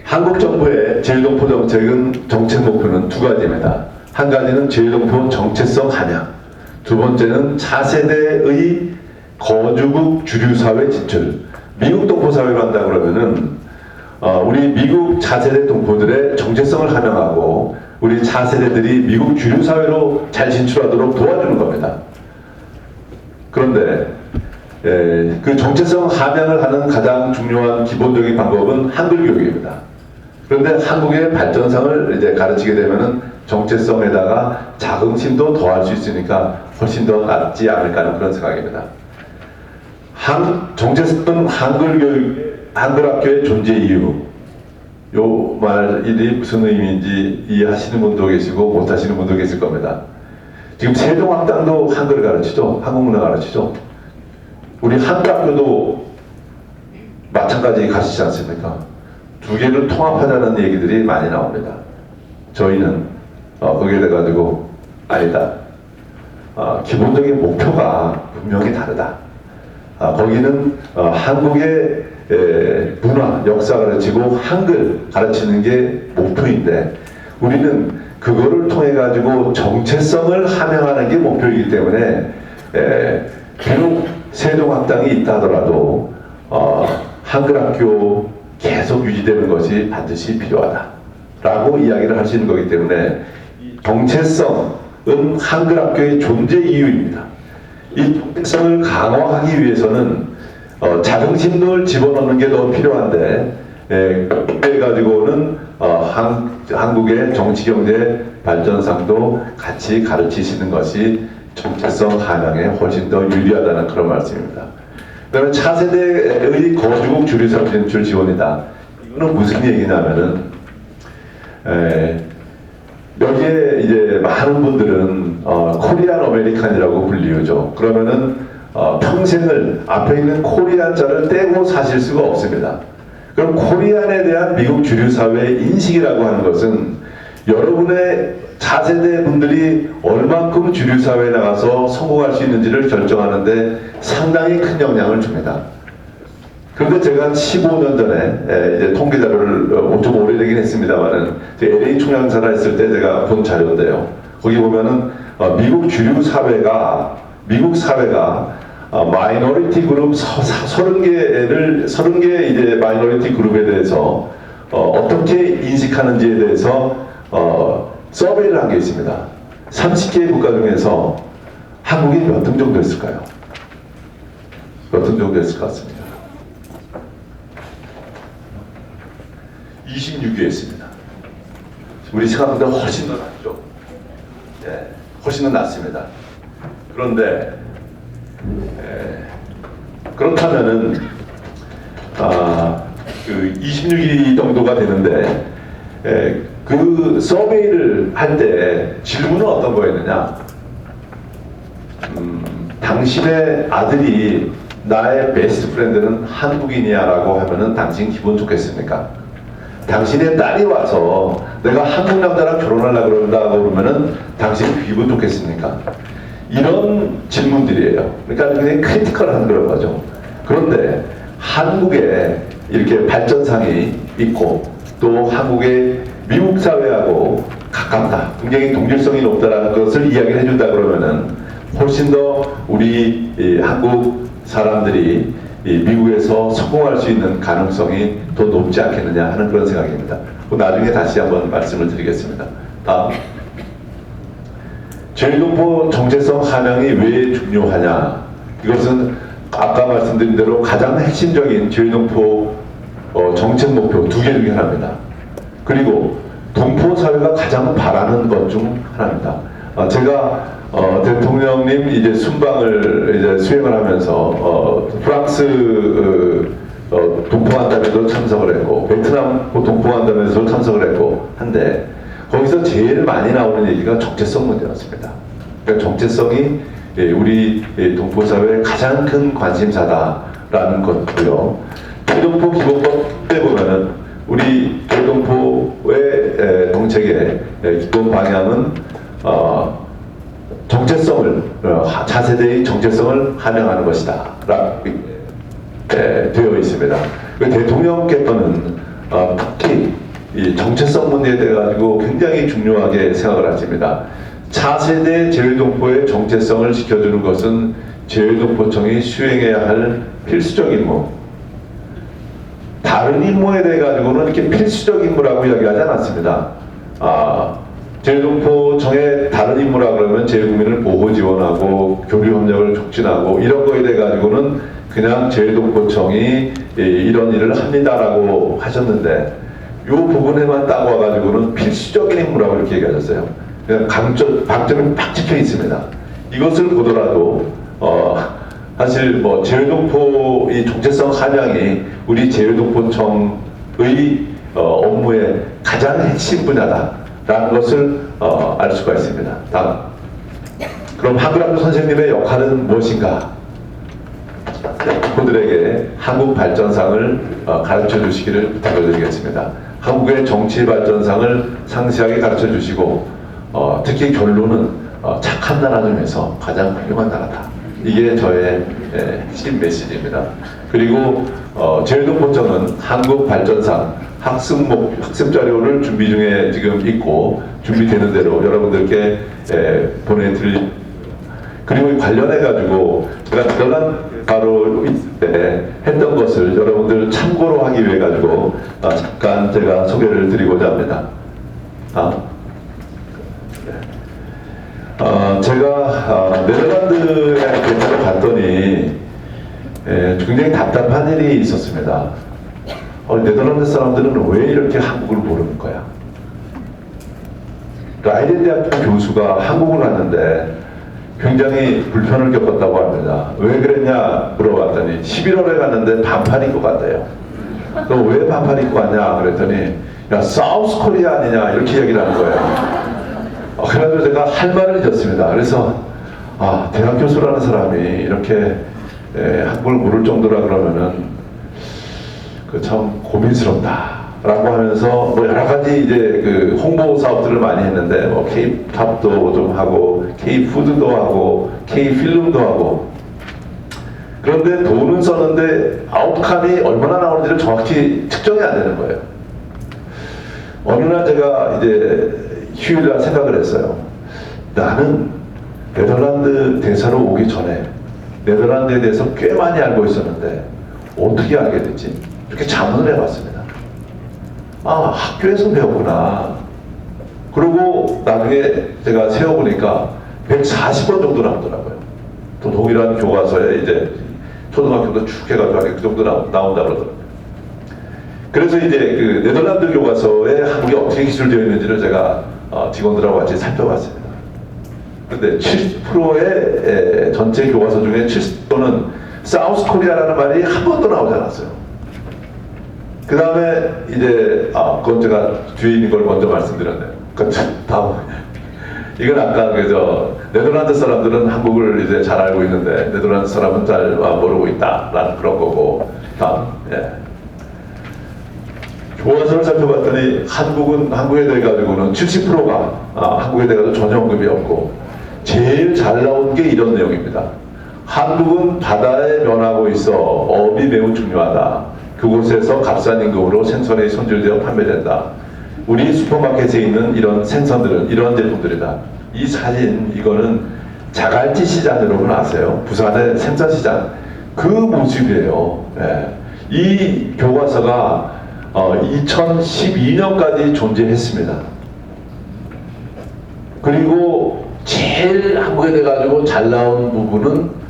한국 정부의 재외동포 정책은 정책 목표는 두 가지입니다. 한 가지는 재외동포 정체성 함양, 두 번째는 차세대의 거주국 주류사회 진출. 미국 동포사회로 한다 그러면은 우리 미국 차세대 동포들의 정체성을 함양하고 우리 차세대들이 미국 주류사회로 잘 진출하도록 도와주는 겁니다. 그런데 그 정체성 함양을 하는 가장 중요한 기본적인 방법은 한글 교육입니다. 그런데 한국의 발전상을 이제 가르치게 되면은 정체성에다가 자긍심도 더할 수 있으니까 훨씬 더 낫지 않을까 하는 그런 생각입니다. 정체성은 한글 교육, 한글 학교의 존재 이유. 요 말이 무슨 의미인지 이해하시는 분도 계시고 못하시는 분도 계실 겁니다. 지금 세종학당도 한글을 가르치죠. 한국문화 가르치죠. 우리 한국학교도 마찬가지 가르치지 않습니까? 두 개를 통합하자는 얘기들이 많이 나옵니다. 저희는 거기에 대해 가지고 아니다. 기본적인 목표가 분명히 다르다. 거기는 한국의 문화, 역사 가르치고 한글 가르치는 게 목표인데 우리는 그거를 통해 가지고 정체성을 함양하는 게 목표이기 때문에 비록 세종학당이 있다 하더라도 한글 학교 계속 유지되는 것이 반드시 필요하다라고 이야기를 할 수 있는 거기 때문에 정체성은 한글 학교의 존재 이유입니다. 이 정체성을 강화하기 위해서는 자긍심을 집어넣는 게 더 필요한데 그래 가지고는 한국의 정치 경제 발전상도 같이 가르치시는 것이 정체성 함양에 훨씬 더 유리하다는 그런 말씀입니다. 그다음에 차세대의 거주국 주류사회 진출 지원이다. 이거는 무슨 얘기냐면은 여기에 이제 많은 분들은 코리안 아메리칸이라고 불리우죠. 그러면은 평생을 앞에 있는 코리안 자를 떼고 사실 수가 없습니다. 그럼 코리안에 대한 미국 주류사회의 인식이라고 하는 것은 여러분의 차세대 분들이 얼만큼 주류사회에 나가서 성공할 수 있는지를 결정하는데 상당히 큰 영향을 줍니다. 그런데 제가 15년 전에 이제 통계 자료를 좀 오래되긴 했습니다만은 LA 총영사라 했을 때 제가 본 자료인데요. 거기 보면은 미국 미국 사회가 마이너리티 그룹 30개 이제 마이너리티 그룹에 대해서 어떻게 인식하는지에 대해서 서베이를 한 게 있습니다. 30개의 국가 중에서 한국이 몇 등 정도 했을까요? 몇 등 정도 했을 것 같습니다. 26위였습니다. 우리 생각보다 훨씬 더 낫죠. 예, 훨씬 더 낫습니다. 그런데 그렇다면은 그 26위 정도가 되는데 그 서베이를 할 때 질문은 어떤 거였느냐? 당신의 아들이 나의 베스트 프렌드는 한국인이야라고 하면은 당신 기분 좋겠습니까? 당신의 딸이 와서 내가 한국 남자랑 결혼하려고 그런다고 그러면은 당신 기분 좋겠습니까? 이런 질문들이에요. 그러니까 굉장히 크리티컬한 그런 거죠. 그런데 한국에 이렇게 발전상이 있고 또 한국의 미국 사회하고 가깝다, 굉장히 동질성이 높다라는 것을 이야기를 해준다 그러면은 훨씬 더 우리 한국 사람들이 미국에서 성공할 수 있는 가능성이 더 높지 않겠느냐 하는 그런 생각입니다. 나중에 다시 한번 말씀을 드리겠습니다. 다음. 재외동포 정체성 함양이 왜 중요하냐? 이것은 아까 말씀드린 대로 가장 핵심적인 재외동포 정책 목표 두 개 중에 하나입니다. 그리고 동포 사회가 가장 바라는 것 중 하나입니다. 제가 대통령님 이제 순방을 이제 수행을 하면서 프랑스 동포간담회도 참석을 했고 베트남 동포간담회에도 참석을 했고 한데 거기서 제일 많이 나오는 얘기가 정체성 문제였습니다. 그러니까 정체성이 우리 동포 사회의 가장 큰 관심사다라는 것고요. 대동포 기본법 때 보면은 우리 대동포의 정책의 기본 방향은 정체성을 차세대의 정체성을 함양하는 것이다 라고 되어 있습니다. 대통령께서는 특히 이 정체성 문제에 대해 가지고 굉장히 중요하게 생각을 하십니다. 차세대 재외동포의 정체성을 지켜주는 것은 재외동포청이 수행해야 할 필수적 임무. 다른 임무에 대해 가지고는 이렇게 필수적 임무라고 이야기하지 않았습니다. 재외동포청의 다른 임무라 그러면 재외국민을 보호 지원하고 교류 협력을 촉진하고 이런 거에 대해 가지고는 그냥 재외동포청이 이런 일을 합니다라고 하셨는데 이 부분에만 딱 와가지고는 필수적인 임무라고 이렇게 얘기하셨어요. 그냥 방점이 딱 찍혀 있습니다. 이것을 보더라도 사실 뭐 재외동포 이 정체성 함양이 우리 재외동포청의 업무의 가장 핵심 분야다라는 것을 알 수가 있습니다. 다음. 그럼 한글학교 선생님의 역할은 무엇인가? 동포들에게 한국 발전상을 가르쳐 주시기를 부탁드리겠습니다. 한국의 정치 발전상을 상세하게 가르쳐 주시고 특히 결론은 착한 나라 중에서 가장 훌륭한 나라다. 이게 저의 핵심 메시지입니다. 그리고 재외동포청은 한국 발전상 학습 자료를 준비 중에 지금 있고 준비되는 대로 여러분들께 보내드릴. 그리고 관련해 가지고 제가 들어간 바로 이때 했던 것을 여러분들 참고로 하기 위해 가지고 잠깐 제가 소개를 드리고자 합니다. 제가 네덜란드에 갔더니 굉장히 답답한 일이 있었습니다. 네덜란드 사람들은 왜 이렇게 한국을 모르는 거야? 라이덴 대학교 교수가 한국을 왔는데 굉장히 불편을 겪었다고 합니다. 왜 그랬냐 물어봤더니 11월에 갔는데 반팔 입고 갔대요. 너 왜 반팔 입고 왔냐 그랬더니 야 사우스 코리아 아니냐 이렇게 얘기를 하는 거예요. 그래가지고 제가 할 말을 잊었습니다. 그래서 대학 교수라는 사람이 이렇게 한국을 모를 정도라 그러면은 참 고민스럽다. 라고 하면서 뭐 여러 가지 이제 그 홍보 사업들을 많이 했는데 뭐 K-팝도 좀 하고 K-푸드도 하고 K-필름도 하고 그런데 돈은 썼는데 아웃컴이 얼마나 나오는지를 정확히 측정이 안 되는 거예요. 어느 날 제가 이제 휴일날 생각을 했어요. 나는 네덜란드 대사로 오기 전에 네덜란드에 대해서 꽤 많이 알고 있었는데 어떻게 알게 됐지? 이렇게 자문을 해봤습니다. 학교에서 배웠구나. 그리고 나중에 제가 세어보니까 140원 정도 나오더라고요. 또 동일한 교과서에 이제 초등학교도 쭉 해가지고 그 정도 나온다고 그러더라고요. 그래서 이제 그 네덜란드 교과서에 한국이 어떻게 기술되어 있는지를 제가 직원들하고 같이 살펴봤습니다. 근데 70%의 전체 교과서 중에 70%는 사우스 코리아라는 말이 한 번도 나오지 않았어요. 그 다음에 이제 그건 제가 뒤에 있는 걸 먼저 말씀드렸네요. 다음 이건 아까 그저 네덜란드 사람들은 한국을 이제 잘 알고 있는데 네덜란드 사람은 잘 모르고 있다라는 그런 거고 다음 교과서를 살펴봤더니 한국에 대해 가지고는 70%가 한국에 대해 가지고 전혀 언급이 없고 제일 잘 나온 게 이런 내용입니다. 한국은 바다에 면하고 있어 업이 매우 중요하다. 그곳에서 값싼 임금으로 생선이 손질되어 판매된다. 우리 슈퍼마켓에 있는 이런 생선들은 이런 제품들이다. 이 사진 이거는 자갈치 시장 여러분 아세요? 부산의 생선시장 그 모습이에요. 이 교과서가 2012년까지 존재했습니다. 그리고 제일 한국에 대해 가지고 잘 나온 부분은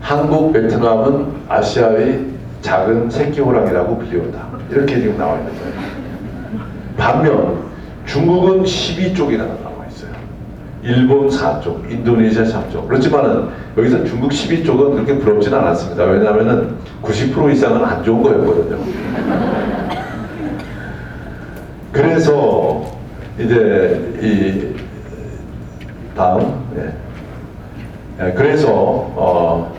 한국, 베트남은 아시아의 작은 새끼 호랑이라고 불리우다. 이렇게 지금 나와 있는 거예요. 반면 중국은 12쪽이나 나와 있어요. 일본 4쪽, 인도네시아 3쪽. 그렇지만은 여기서 중국 12쪽은 그렇게 부럽지는 않았습니다. 왜냐하면은 90% 이상은 안 좋은 거였거든요. 그래서 이제 이 다음, 그래서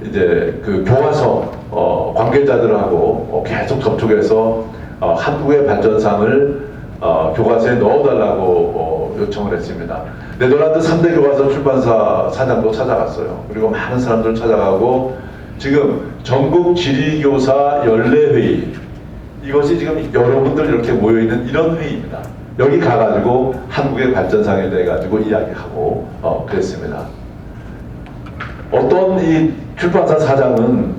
이제 그 교과서 관계자들하고 계속 접촉해서 한국의 발전상을 교과서에 넣어달라고 요청을 했습니다. 네덜란드 3대 교과서 출판사 사장도 찾아갔어요. 그리고 많은 사람들 찾아가고 지금 전국 지리교사 연례회의, 이것이 지금 여러분들 이렇게 모여있는 이런 회의입니다. 여기 가가지고 한국의 발전상에 대해 가지고 이야기하고 그랬습니다. 어떤 이 출판사 사장은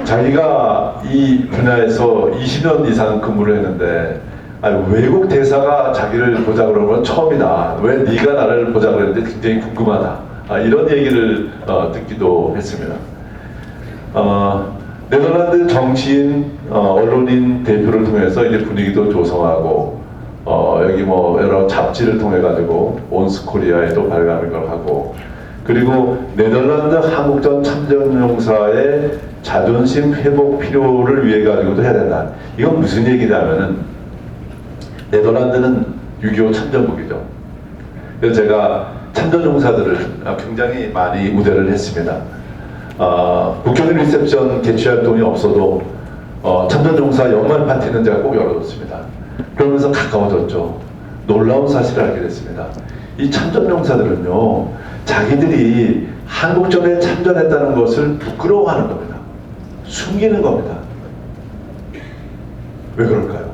자기가 이 분야에서 20년 이상 근무를 했는데 외국 대사가 자기를 보자 그러는 건 처음이다. 왜 네가 나를 보자 그랬는데 굉장히 궁금하다. 이런 얘기를 듣기도 했습니다. 네덜란드 정치인, 언론인 대표를 통해서 이제 분위기도 조성하고 여기 뭐 여러 잡지를 통해 가지고 온스코리아에도 발간을 하고, 그리고 네덜란드 한국전 참전용사의 자존심 회복 필요를 위해 가지고도 해야 된다. 이건 무슨 얘기냐면은 네덜란드는 6.25 참전국이죠. 그래서 제가 참전용사들을 굉장히 많이 우대를 했습니다. 국회의원 리셉션 개최 활동이 없어도 참전용사 연말 파티는 제가 꼭 열어줬습니다. 그러면서 가까워졌죠. 놀라운 사실을 알게 됐습니다. 이 참전용사들은요, 자기들이 한국전에 참전했다는 것을 부끄러워하는 겁니다. 숨기는 겁니다. 왜 그럴까요?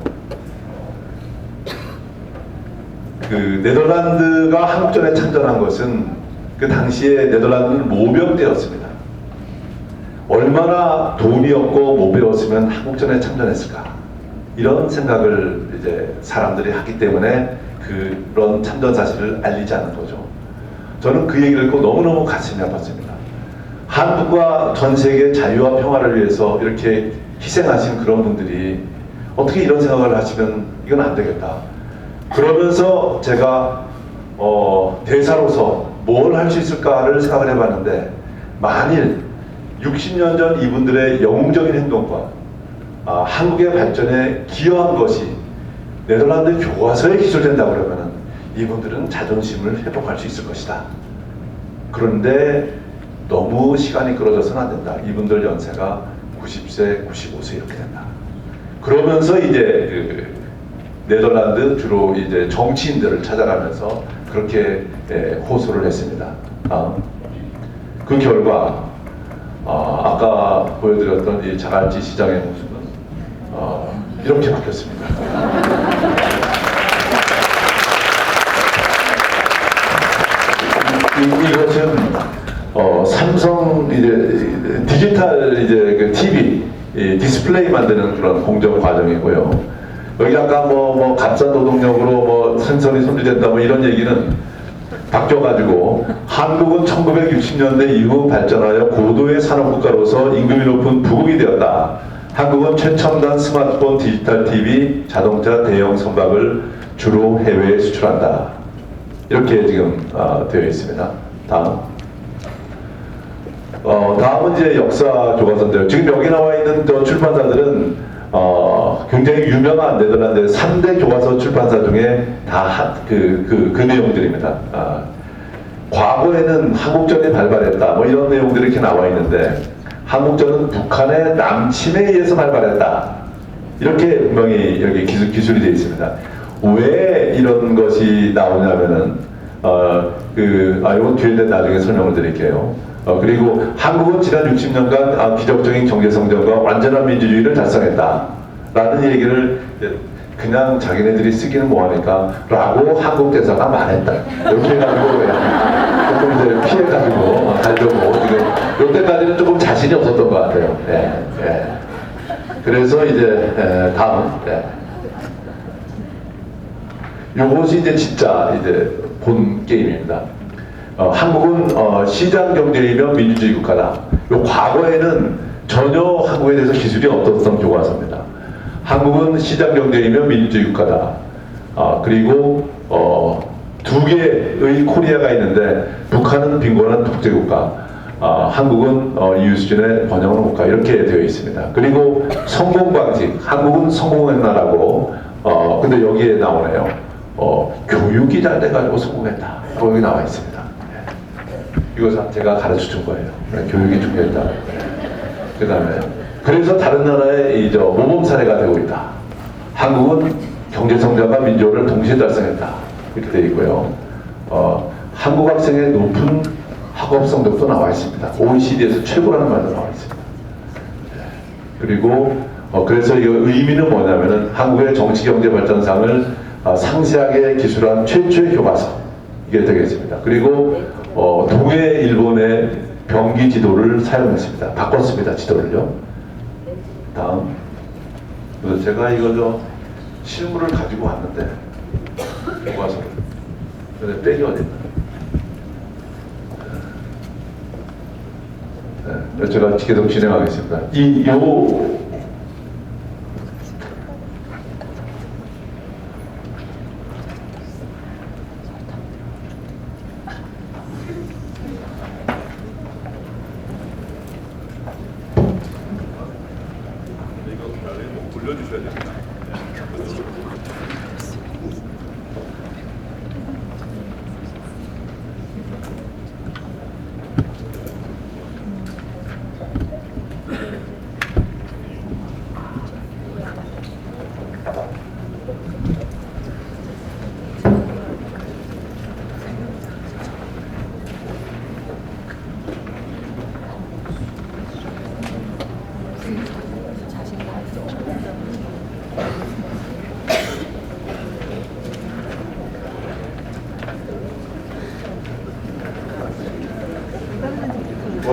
그 네덜란드가 한국전에 참전한 것은 그 당시에 네덜란드는 모병대였습니다. 얼마나 돈이 없고 못 배웠으면 한국전에 참전했을까, 이런 생각을 이제 사람들이 하기 때문에 그런 참전 사실을 알리지 않는 거죠. 저는 그 얘기를 듣고 너무너무 가슴이 아팠습니다. 한국과 전 세계 자유와 평화를 위해서 이렇게 희생하신 그런 분들이 어떻게 이런 생각을 하시면 이건 안 되겠다. 그러면서 제가 대사로서 뭘 할 수 있을까를 생각을 해봤는데, 만일 60년 전 이분들의 영웅적인 행동과 한국의 발전에 기여한 것이 네덜란드 교과서에 기술된다 그러면 이분들은 자존심을 회복할 수 있을 것이다. 그런데 너무 시간이 끌어져서는 안 된다. 이분들 연세가 90세, 95세 이렇게 된다. 그러면서 이제 그 네덜란드 주로 이제 정치인들을 찾아가면서 그렇게 호소를 했습니다. 그 결과 아까 보여드렸던 이 자갈치 시장의 모습은 이렇게 바뀌었습니다. 이것은 삼성 이제 디지털 이제 그 TV 디스플레이 만드는 그런 공정 과정이고요. 여기 아까 뭐 값싼 노동력으로 뭐 생선이 손질된다 뭐 이런 얘기는 바뀌어가지고, 한국은 1960년대 이후 발전하여 고도의 산업국가로서 임금이 높은 부국이 되었다. 한국은 최첨단 스마트폰, 디지털 TV, 자동차 대형 선박을 주로 해외에 수출한다. 이렇게 지금 되어 있습니다. 다음은 이제 역사 교과서인데요. 지금 여기 나와 있는 출판사들은 굉장히 유명한 네덜란드의 3대 교과서 출판사 중에 다 그 내용들입니다. 과거에는 한국전이 발발했다, 뭐 이런 내용들이 이렇게 나와 있는데, 한국전은 북한의 남침에 의해서 발발했다. 이렇게 분명히 여기 기술이 되어 있습니다. 왜 이런 것이 나오냐면은, 이건 뒤에 나중에 설명을 드릴게요. 그리고 한국은 지난 60년간 기적적인 경제 성장과 완전한 민주주의를 달성했다. 라는 얘기를 그냥 자기네들이 쓰기는 뭐하니까 라고 한국 대사가 말했다. 이렇게 해가지고 조금 이제 피해가지고 가려고 지금 이때까지는 조금 자신이 없었던 것 같아요. 그래서 이제 다음. 요것이 이제 진짜 이제 본 게임입니다. 한국은 시장 경제이며 민주주의 국가다. 요 과거에는 전혀 한국에 대해서 기술이 없었던 교과서입니다. 한국은 시장 경제이며 민주주의 국가다. 그리고 2개의 코리아가 있는데 북한은 빈곤한 독재국가, 한국은 이유 수준의 번영하는 국가 이렇게 되어 있습니다. 그리고 성공 방식, 한국은 성공한 나라고 근데 여기에 나오네요. 교육이 잘 돼가지고 성공했다. 여기 나와 있습니다. 이거 제가 가르쳐 준 거예요. 교육이 중요했다. 그 다음에 그래서 다른 나라의 모범 사례가 되고 있다. 한국은 경제 성장과 민주화를 동시에 달성했다. 이렇게 되어 있고요. 한국 학생의 높은 학업 성적도 나와 있습니다. OECD에서 최고라는 말도 나와 있습니다. 그리고 그래서 이 의미는 뭐냐면은 한국의 정치 경제 발전상을 상세하게 기술한 최초의 교과서 이게 되겠습니다. 그리고 동해 일본의 병기 지도를 사용했습니다. 바꿨습니다. 지도를요. 다음. 그래서 제가 이거 실물을 가지고 왔는데 교과서를. 근데 백이 어디 있나? 네, 제가 계속 진행하겠습니다. 올려주셔야 됩니다.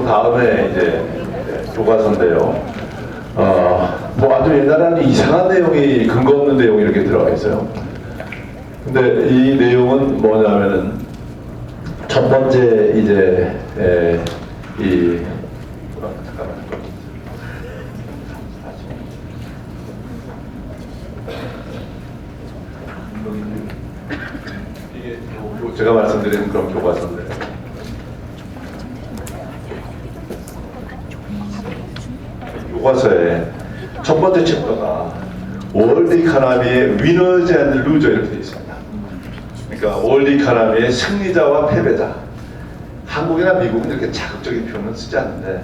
다음에 이제 교과서인데요. 아주 옛날에는 이상한 내용이 근거 없는 내용이 이렇게 들어가 있어요. 근데 이 내용은 뭐냐면은 첫 번째 이게 제가 말씀드린 그런 교과서인데. 교과서에 첫 번째 챕터가 월드 이코노미의 위너즈 앤드 루저 이렇게 되어 있습니다. 그러니까 월드 이코노미의 승리자와 패배자. 한국이나 미국은 이렇게 자극적인 표현은 쓰지 않는데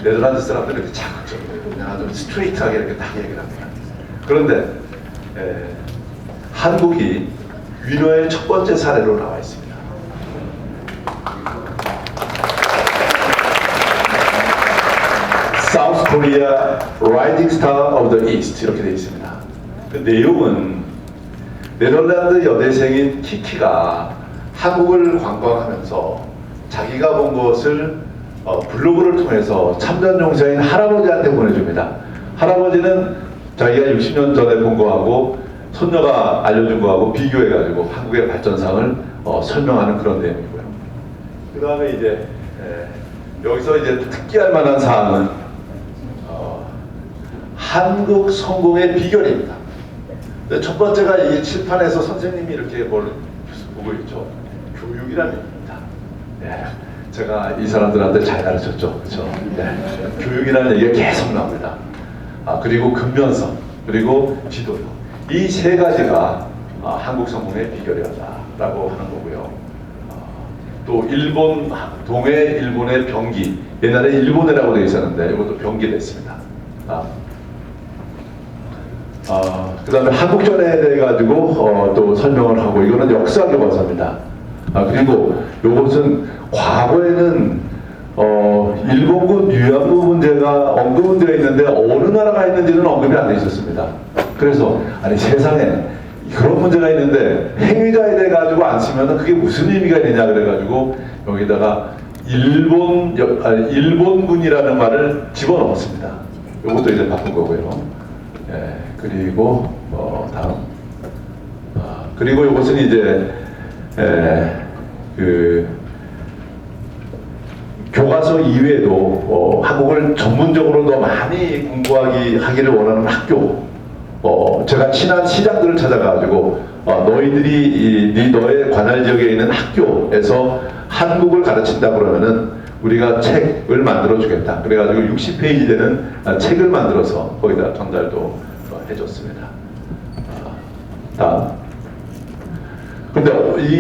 네덜란드 사람들은 이렇게 자극적이에요. 그냥 아주 스트레이트하게 이렇게 딱 얘기를 합니다. 그런데 한국이 위너의 첫 번째 사례로 나와 있습니다. South Korea Rising Star of the East 이렇게 되어 있습니다. 그 내용은 네덜란드 여대생인 키키가 한국을 관광하면서 자기가 본 것을 블로그를 통해서 참전용사인 할아버지한테 보내줍니다. 할아버지는 자기가 60년 전에 본 거하고 손녀가 알려준 거하고 비교해가지고 한국의 발전상을 설명하는 그런 내용이고요. 그 다음에 이제 여기서 이제 특기할 만한 사항은 한국 성공의 비결입니다. 첫 번째가 이 칠판에서 선생님이 이렇게 뭘 보고 있죠. 교육이라는 얘기입니다. 네, 제가 이 사람들한테 잘 가르쳤죠. 그렇죠? 네, 교육이라는 얘기가 계속 나옵니다. 그리고 근면성, 그리고 지도력. 이 세 가지가 한국 성공의 비결이었다라고 하는 거고요. 또 일본, 동해 일본의 병기. 옛날에 일본해라고 되어 있었는데 이것도 병기 됐습니다. 그 다음에 한국전에 대해 가지고 또 설명을 하고 이거는 역사 교과서입니다. 그리고 이것은 과거에는 일본군 위안부 문제가 언급은 되어 있는데 어느 나라가 있는지는 언급이 안 되어 있었습니다. 그래서 아니 세상에 그런 문제가 있는데 행위자에 대해 가지고 안 쓰면 그게 무슨 의미가 있느냐 그래가지고 여기다가 일본군이라는 말을 집어넣었습니다. 이것도 이제 바꾼 거고요. 예, 그리고 다음. 그리고 이것은 이제 교과서 이외에도 한국을 전문적으로 더 많이 하기를 원하는 학교 제가 친한 시장들을 찾아가지고 너희들이 너의 관할 지역에 있는 학교에서 한국을 가르친다 그러면은 우리가 책을 만들어 주겠다. 그래가지고 60페이지 되는 책을 만들어서 거기다 전달도 해줬습니다. 다음. 근데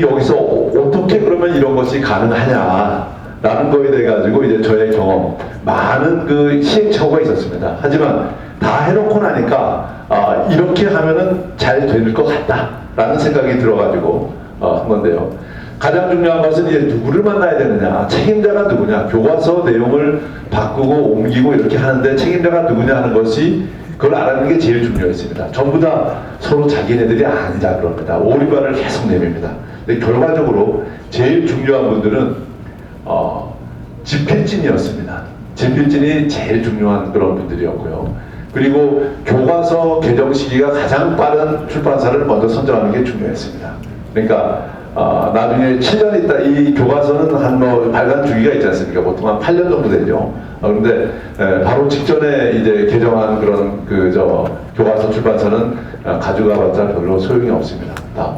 여기서 어떻게 그러면 이런 것이 가능하냐라는 거에 대해 가지고 이제 저의 경험, 많은 그 시행착오가 있었습니다. 하지만 다 해놓고 나니까 이렇게 하면은 잘 될 것 같다라는 생각이 들어가지고 한 건데요. 가장 중요한 것은 이제 누구를 만나야 되느냐, 책임자가 누구냐, 교과서 내용을 바꾸고 옮기고 이렇게 하는데 책임자가 누구냐 하는 것이 그걸 알아내는 게 제일 중요했습니다. 전부 다 서로 자기네들이 아니다 그럽니다. 오리발을 계속 내밉니다. 근데 결과적으로 제일 중요한 분들은 집필진이었습니다. 집필진이 제일 중요한 그런 분들이었고요. 그리고 교과서 개정 시기가 가장 빠른 출판사를 먼저 선정하는 게 중요했습니다. 그러니까 나중에 7년 있다 이 교과서는 한 발간 주기가 있지 않습니까? 보통 한 8년 정도 되죠. 그런데 바로 직전에 이제 개정한 그런 교과서 출판사는 가져가봤자 별로 소용이 없습니다. 다음.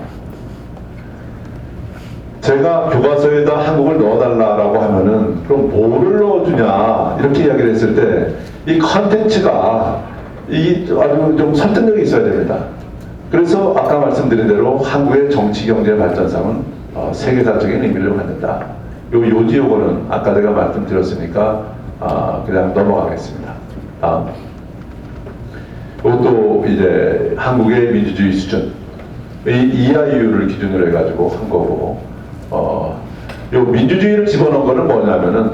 제가 교과서에다 한국을 넣어달라고 하면은 그럼 뭐를 넣어주냐 이렇게 이야기를 했을 때 이 컨텐츠가 아주 좀 설득력이 있어야 됩니다. 그래서 아까 말씀드린 대로 한국의 정치 경제 발전상은 세계사적인 의미를 갖는다. 요지 요거는 아까 제가 말씀드렸으니까 그냥 넘어가겠습니다. 다음. 이것도 이제 한국의 민주주의 수준 EIU를 기준으로 해가지고 한 거고 요 민주주의를 집어넣은 거는 뭐냐면은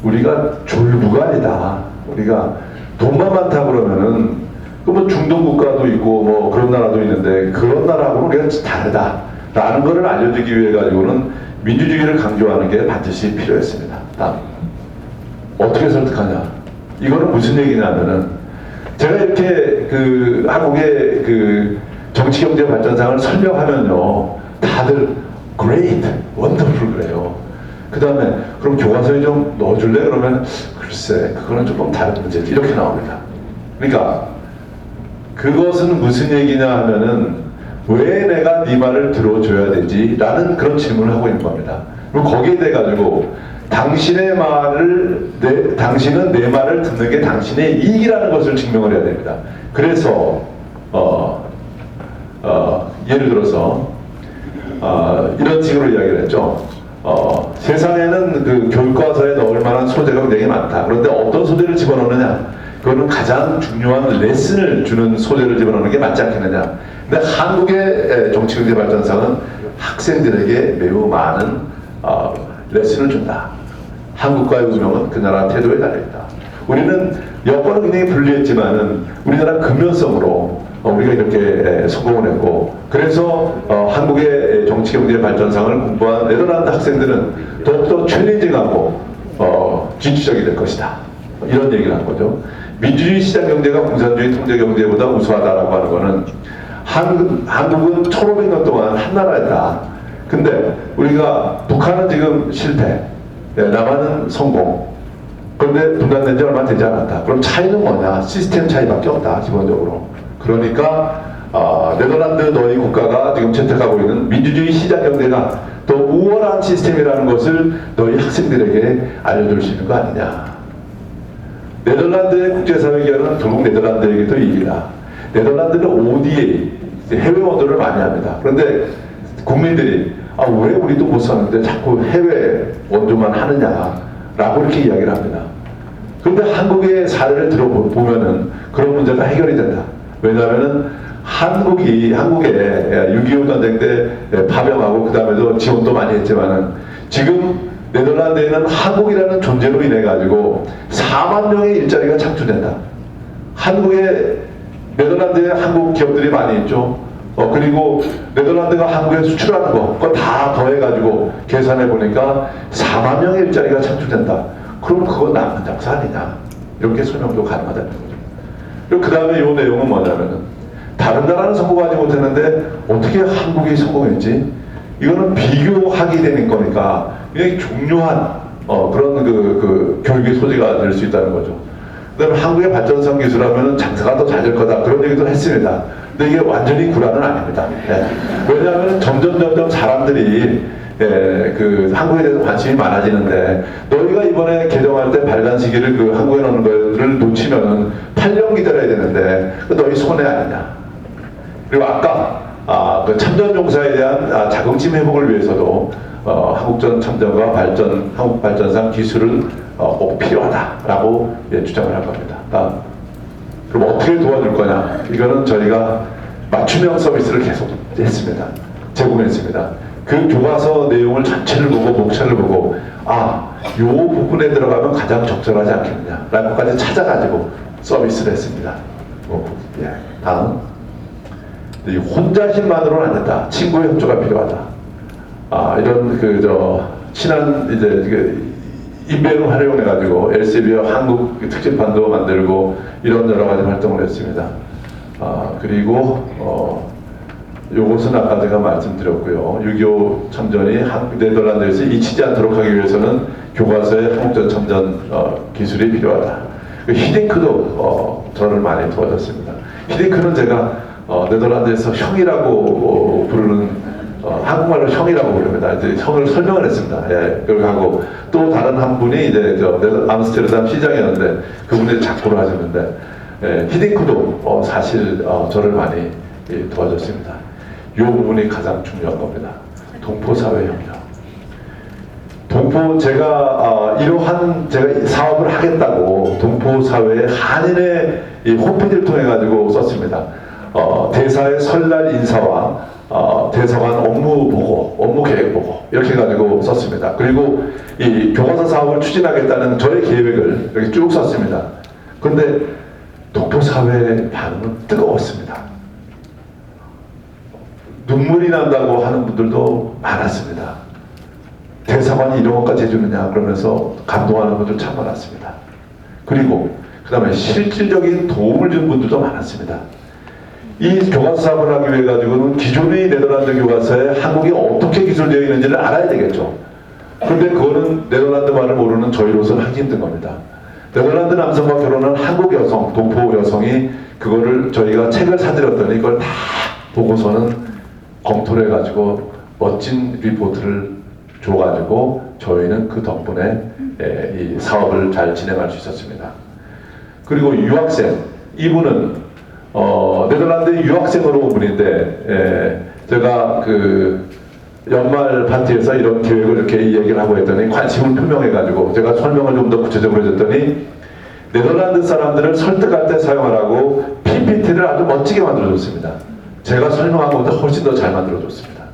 우리가 졸부가 아니다. 우리가 돈만 많다 그러면은 뭐 중동 국가도 있고 뭐 그런 나라도 있는데 그런 나라하고는 우리가 다르다라는 것을 알려주기 위해 가지고는 민주주의를 강조하는 게 반드시 필요했습니다. 다음. 어떻게 설득하냐? 이거는 무슨 얘기냐면은 제가 이렇게 그 한국의 그 정치 경제 발전상을 설명하면요 다들 great, wonderful 그래요. 그 다음에 그럼 교과서에 좀 넣어줄래? 그러면 글쎄 그거는 조금 다른 문제지 이렇게 나옵니다. 그러니까 그것은 무슨 얘기냐 하면은 왜 내가 네 말을 들어줘야 되지? 라는 그런 질문을 하고 있는 겁니다. 그리고 거기에 대해 가지고 당신은 내 말을 듣는 게 당신의 이익이라는 것을 증명을 해야 됩니다. 그래서 예를 들어서 이런 식으로 이야기를 했죠. 세상에는 그 교과서에 넣을 만한 소재가 되게 많다. 그런데 어떤 소재를 집어넣느냐? 그거는 가장 중요한 레슨을 주는 소재를 집어넣는 게 맞지 않겠느냐. 근데 한국의 정치경제 발전상은 학생들에게 매우 많은 레슨을 준다. 한국과의 운명은 그 나라 태도에 달려있다. 우리는 여건은 굉장히 불리했지만은 우리나라 근면성으로 우리가 이렇게 성공을 했고, 그래서 한국의 정치경제 발전상을 공부한 네덜란드 학생들은 더욱더 챌린징하고 진취적이 될 것이다. 이런 얘기를 한 거죠. 민주주의 시장경제가 공산주의 통제경제보다 우수하다라고 하는 거는 한국은 1500년 동안 한 나라였다. 근데 우리가 북한은 지금 실패, 남한은 성공. 그런데 분단된 지 얼마 되지 않았다. 그럼 차이는 뭐냐? 시스템 차이밖에 없다. 기본적으로. 그러니까 네덜란드 너희 국가가 지금 채택하고 있는 민주주의 시장경제가 더 우월한 시스템이라는 것을 너희 학생들에게 알려줄 수 있는 거 아니냐. 네덜란드의 국제사회 기관은 결국 네덜란드에게도 이익이다. 네덜란드는 ODA, 해외 원조를 많이 합니다. 그런데 국민들이 왜 우리도 못 사는데 자꾸 해외 원조만 하느냐라고 이렇게 이야기를 합니다. 그런데 한국의 사례를 들어보면은 그런 문제가 해결이 된다. 왜냐하면은 한국에 6.25 전쟁 때 파병하고 그 다음에도 지원도 많이 했지만은 지금 네덜란드에는 한국이라는 존재로 인해 가지고 4만 명의 일자리가 창출된다. 네덜란드에 한국 기업들이 많이 있죠. 그리고 네덜란드가 한국에 수출하는 거, 그거 다 더해가지고 계산해 보니까 4만 명의 일자리가 창출된다. 그럼 그거 나쁜 장사 아니냐? 이렇게 설명도 가능하다는 거죠. 그리고 그 다음에 이 내용은 뭐냐면은 다른 나라는 성공하지 못했는데 어떻게 한국이 성공했지? 이거는 비교하게 되는 거니까 굉장히 중요한 그런 그 교육의 소지가 될 수 있다는 거죠. 그다음에 한국의 발전성 기술하면은 장사가 더 잘 될 거다 그런 얘기도 했습니다. 근데 이게 완전히 구라는 아닙니다. 예. 왜냐하면 점점 사람들이 그 한국에 대해서 관심이 많아지는데 너희가 이번에 개정할 때 발간 시기를 그 한국에 넣는 거를 놓치면은 8년 기다려야 되는데 그 너희 손해 아니냐. 그리고 아까 그 참전 용사에 대한 자긍심 회복을 위해서도 한국전 참전과 한국 발전상 기술은 꼭 필요하다라고 주장을 할 겁니다. 그럼 어떻게 도와줄 거냐? 이거는 저희가 맞춤형 서비스를 계속 했습니다. 제공했습니다. 그 교과서 내용을 전체를 보고 목차를 보고 요 부분에 들어가면 가장 적절하지 않겠느냐라는 것까지 찾아가지고 서비스를 했습니다. 다음. 이 혼자심만으로는 안 된다. 친구의 협조가 필요하다. 이런 친한 인맥을 활용해가지고 LCB와 한국 특집반도 만들고 이런 여러 가지 활동을 했습니다. 그리고 요것은 아까 제가 말씀드렸고요. 6.25 참전이 네덜란드에서 잊히지 않도록 하기 위해서는 교과서에 한국전 참전 기술이 필요하다. 히딩크도 저를 많이 도와줬습니다. 히딩크는 제가 네덜란드에서 형이라고 부르는 한국말로 형이라고 부릅니다. 이제 형을 설명을 했습니다. 그리고 하고 또 다른 한 분이 이제 암스테르담 시장이었는데 그분이 작고를 하셨는데 히딩크도 사실 저를 많이 도와줬습니다. 이 부분이 가장 중요한 겁니다. 동포사회협력. 제가 이러한 제가 사업을 하겠다고 동포사회의 한인의 이 홈페이지를 통해 가지고 썼습니다. 대사의 설날 인사와 대사관 업무 보고, 업무 계획 보고 이렇게 가지고 썼습니다. 그리고 이 교과서 사업을 추진하겠다는 저의 계획을 이렇게 쭉 썼습니다. 그런데 동포사회의 반응은 뜨거웠습니다. 눈물이 난다고 하는 분들도 많았습니다. 대사관이 이런 것까지 해주느냐 그러면서 감동하는 분들 참 많았습니다. 그리고 그 다음에 실질적인 도움을 준 분들도 많았습니다. 이 교과서 사업을 하기 위해 가지고는 기존의 네덜란드 교과서에 한국이 어떻게 기술되어 있는지를 알아야 되겠죠. 그런데 그거는 네덜란드 말을 모르는 저희로서는 하기 힘든 겁니다. 네덜란드 남성과 결혼한 한국 여성, 동포 여성이 그거를 저희가 책을 사드렸더니 그걸 다 보고서는 검토를 해가지고 멋진 리포트를 줘가지고 저희는 그 덕분에 이 사업을 잘 진행할 수 있었습니다. 그리고 유학생, 이분은 네덜란드 유학생으로 온 분인데 제가 그 연말 파티에서 이런 계획을 이렇게 얘기를 하고 했더니 관심을 표명해가지고 제가 설명을 좀 더 구체적으로 해줬더니 네덜란드 사람들을 설득할 때 사용하라고 PPT를 아주 멋지게 만들어줬습니다. 제가 설명한 것보다 훨씬 더 잘 만들어줬습니다.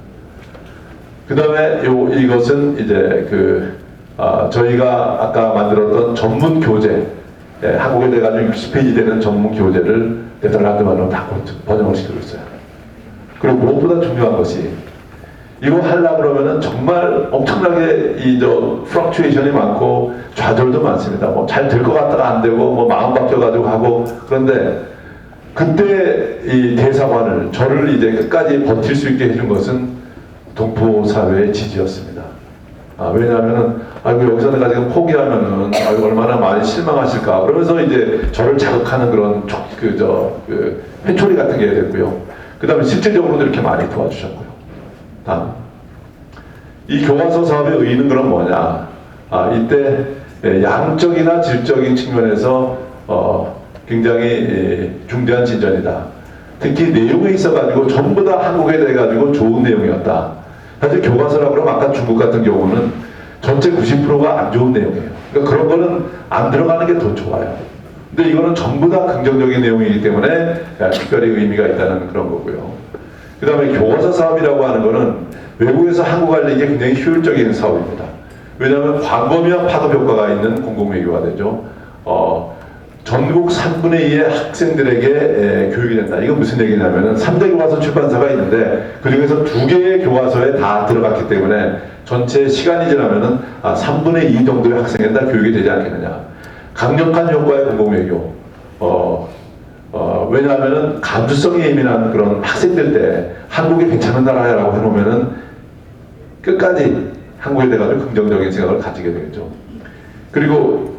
그 다음에 이것은 이제 저희가 아까 만들었던 전문 교재, 한국에 돼가지고 60페이지 되는 전문 교재를 네덜란드 말로 다 번역을 시키고 있어요. 그리고 무엇보다 중요한 것이 이거 하려고 그러면은 정말 엄청나게 플럭추에이션이 많고 좌절도 많습니다. 뭐 잘 될 것 같다가 안 되고 뭐 마음 바뀌어가지고 하고 그런데 그때 이 대사관을 저를 이제 끝까지 버틸 수 있게 해준 것은 동포 사회의 지지였습니다. 왜냐하면은 여기서 내가 지금 포기하면은 얼마나 많이 실망하실까 그러면서 이제 저를 자극하는 그런 회초리 같은 게 됐고요. 그 다음에 실질적으로도 이렇게 많이 도와주셨고요. 다음, 이 교과서 사업의 의의는 그럼 뭐냐? 이때 양적이나 질적인 측면에서 굉장히 중대한 진전이다. 특히 내용에 있어가지고 전부 다 한국에 대해가지고 좋은 내용이었다. 사실 교과서라고 그러면 아까 중국 같은 경우는 전체 90%가 안 좋은 내용이에요. 그러니까 그런 거는 안 들어가는 게 더 좋아요. 근데 이거는 전부 다 긍정적인 내용이기 때문에 특별히 의미가 있다는 그런 거고요. 그 다음에 교과서 사업이라고 하는 거는 외국에서 한국 알리기에 굉장히 효율적인 사업입니다. 왜냐하면 광범위한 파급 효과가 있는 공공외교가 되죠. 전국 3분의 2의 학생들에게 교육이 된다. 이건 무슨 얘기냐면은 3대 교과서 출판사가 있는데 그 중에서 2개의 교과서에 다 들어갔기 때문에 전체 시간이 지나면은 3분의 2 정도의 학생에 다 교육이 되지 않겠느냐. 강력한 효과의 공공외교. 왜냐하면은 감수성이 예민한 그런 학생들 때 한국이 괜찮은 나라라고 해놓으면은 끝까지 한국에 대해서 긍정적인 생각을 가지게 되겠죠. 그리고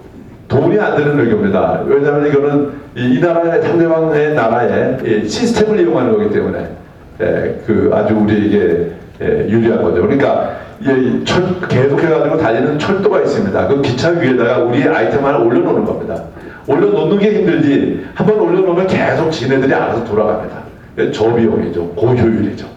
돈이 안 드는 외교입니다. 왜냐하면 이거는 이 나라의 상대방의 나라의 이 시스템을 이용하는 거기 때문에 그 아주 우리에게 유리한 거죠. 그러니까 계속해가지고 달리는 철도가 있습니다. 그 기차 위에다가 우리 아이템 하나 올려놓는 겁니다. 올려놓는 게 힘들지 한번 올려놓으면 계속 지네들이 알아서 돌아갑니다. 저비용이죠. 고효율이죠.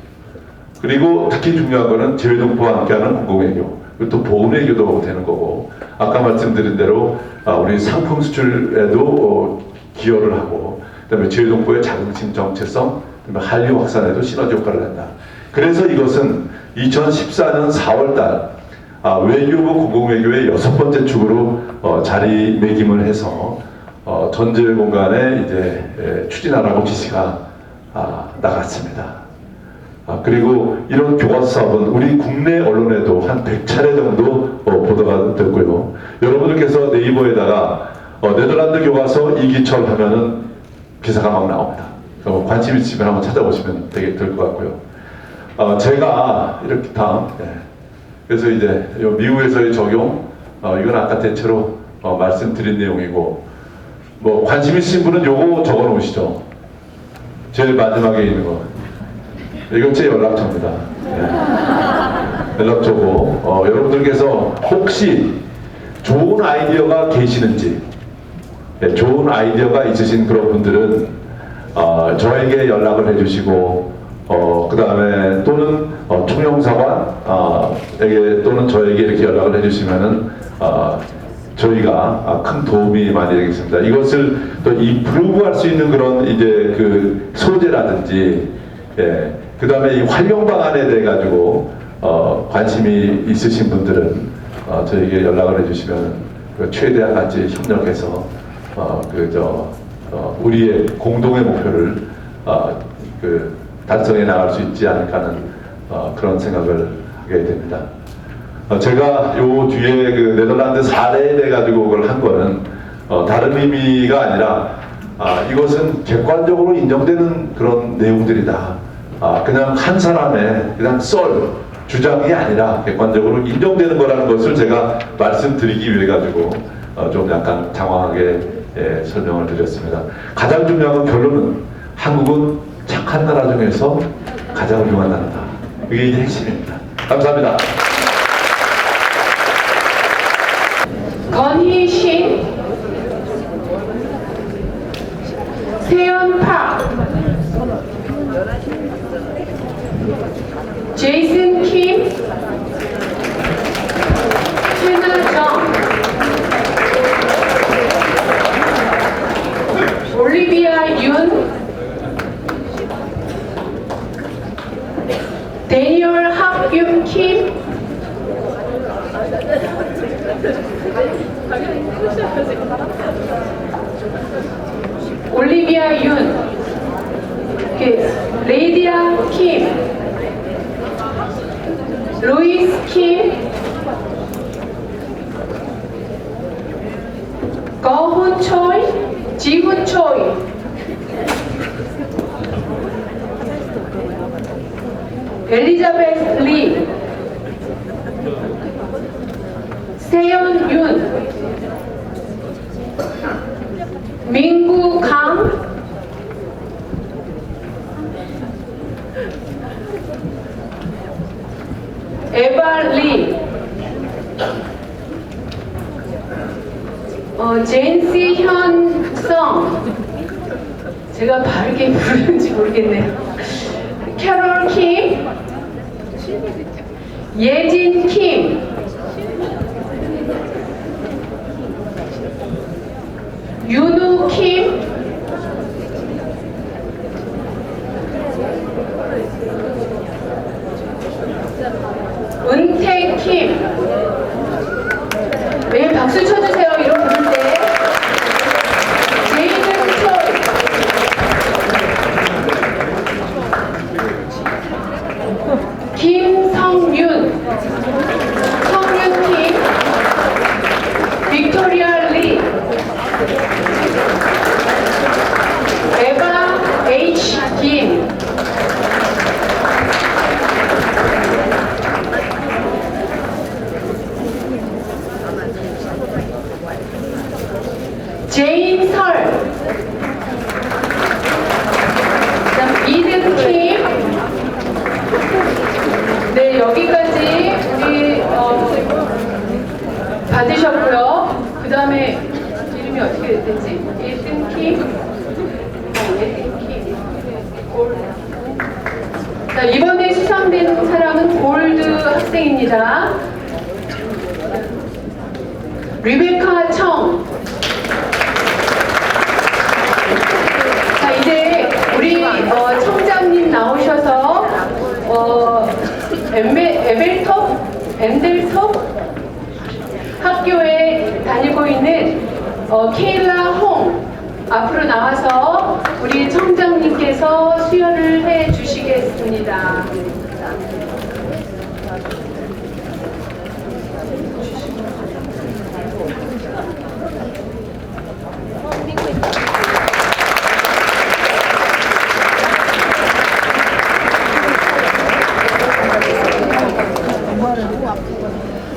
그리고 특히 중요한 거는 재외동포와 함께하는 공공외교, 그리고 또 보훈외교도 되는 거고, 아까 말씀드린 대로 우리 상품 수출에도 기여를 하고, 그다음에 재외동포의 자긍심 정체성, 그다음에 한류 확산에도 시너지 효과를 한다. 그래서 이것은 2014년 4월달 외교부 공공외교의 6번째 축으로 자리매김을 해서 전제 공간에 이제 추진하라고 지시가 나갔습니다. 그리고 이런 교과서 사업은 우리 국내 언론에도 한 100차례 정도 보도가 됐고요. 여러분들께서 네이버에다가 네덜란드 교과서 이기철 하면은 기사가 막 나옵니다. 관심 있으시면 한번 찾아보시면 될 것 같고요. 제가 이렇게 그래서 이제 미국에서의 적용, 이건 아까 대체로 말씀드린 내용이고, 뭐 관심 있으신 분은 요거 적어 놓으시죠. 제일 마지막에 있는 거. 이건 제 연락처입니다. 연락처고, 여러분들께서 혹시 좋은 아이디어가 계시는지, 좋은 아이디어가 있으신 그런 분들은 저에게 연락을 해주시고, 그 다음에 또는 총영사관에게 또는 저에게 이렇게 연락을 해주시면은 저희가 큰 도움이 많이 되겠습니다. 이것을 또 임프루브할 수 있는 그런 이제 그 소재라든지, 그 다음에 이 활용 방안에 대해 가지고 관심이 있으신 분들은 저에게 연락을 해주시면 최대한 같이 협력해서 우리의 공동의 목표를 달성해 나갈 수 있지 않을까 하는 그런 생각을 하게 됩니다. 제가 요 뒤에 그 네덜란드 사례에 대해 가지고 그걸 한 거는 다른 의미가 아니라 이것은 객관적으로 인정되는 그런 내용들이다. 그냥 한 사람의 그냥 주장이 아니라 객관적으로 인정되는 거라는 것을 제가 말씀드리기 위해 가지고 좀 약간 장황하게 설명을 드렸습니다. 가장 중요한 건 결론은 한국은 착한 나라 중에서 가장 훌륭한 나라다. 그게 이제 핵심입니다. 감사합니다. 건희신, 세연파, 제이슨 킴, 최나정, 올리비아 윤, 데니얼 학윤 킴, 올리비아 윤, 레이디아 킴, 루이스 킴, 거훈 초이, 지훈 초이, 엘리자베스 리, 세연 윤, 민구 강, 에바 리, 제인시 현성, 제가 바르게 부르는지 모르겠네요. 캐롤 킴, 예진 킴, 윤우 킴, 은태 킴. 매일 박수 쳐주세요. 이런 부를 때. 제이든 초이, 김성윤, 자, 이번에 수상된 사람은 골드 학생입니다. 리베카 청. 자, 이제 우리 청장님 나오셔서 엔델톱 학교에 다니고 있는 케일라 홍 앞으로 나와서 우리 청장님께서 수여를 해 주시겠습니다.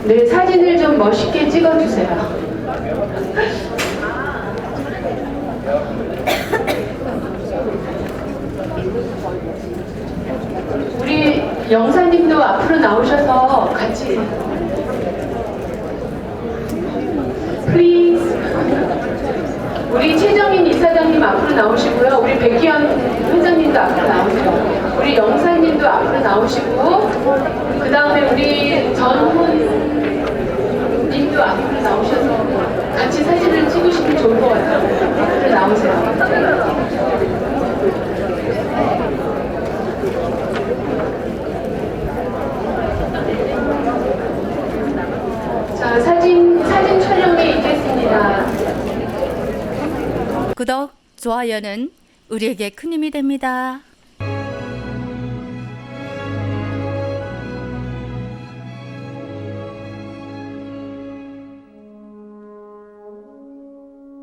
네, 사진을 좀 멋있게 찍어주세요. 우리 영사님도 앞으로 나오셔서 같이 플리즈. 우리 최정인 이사장님 앞으로 나오시고요. 우리 백기현 회장님도 앞으로 나오세요. 우리 영사님도 앞으로 나오시고, 그 다음에 우리 전훈님도 앞으로 나오셔서 같이 사진을 찍으시면 좋을 것 같아요. 앞으로 나오세요. 자, 사진 촬영에 있겠습니다. 구독, 좋아요는 우리에게 큰 힘이 됩니다.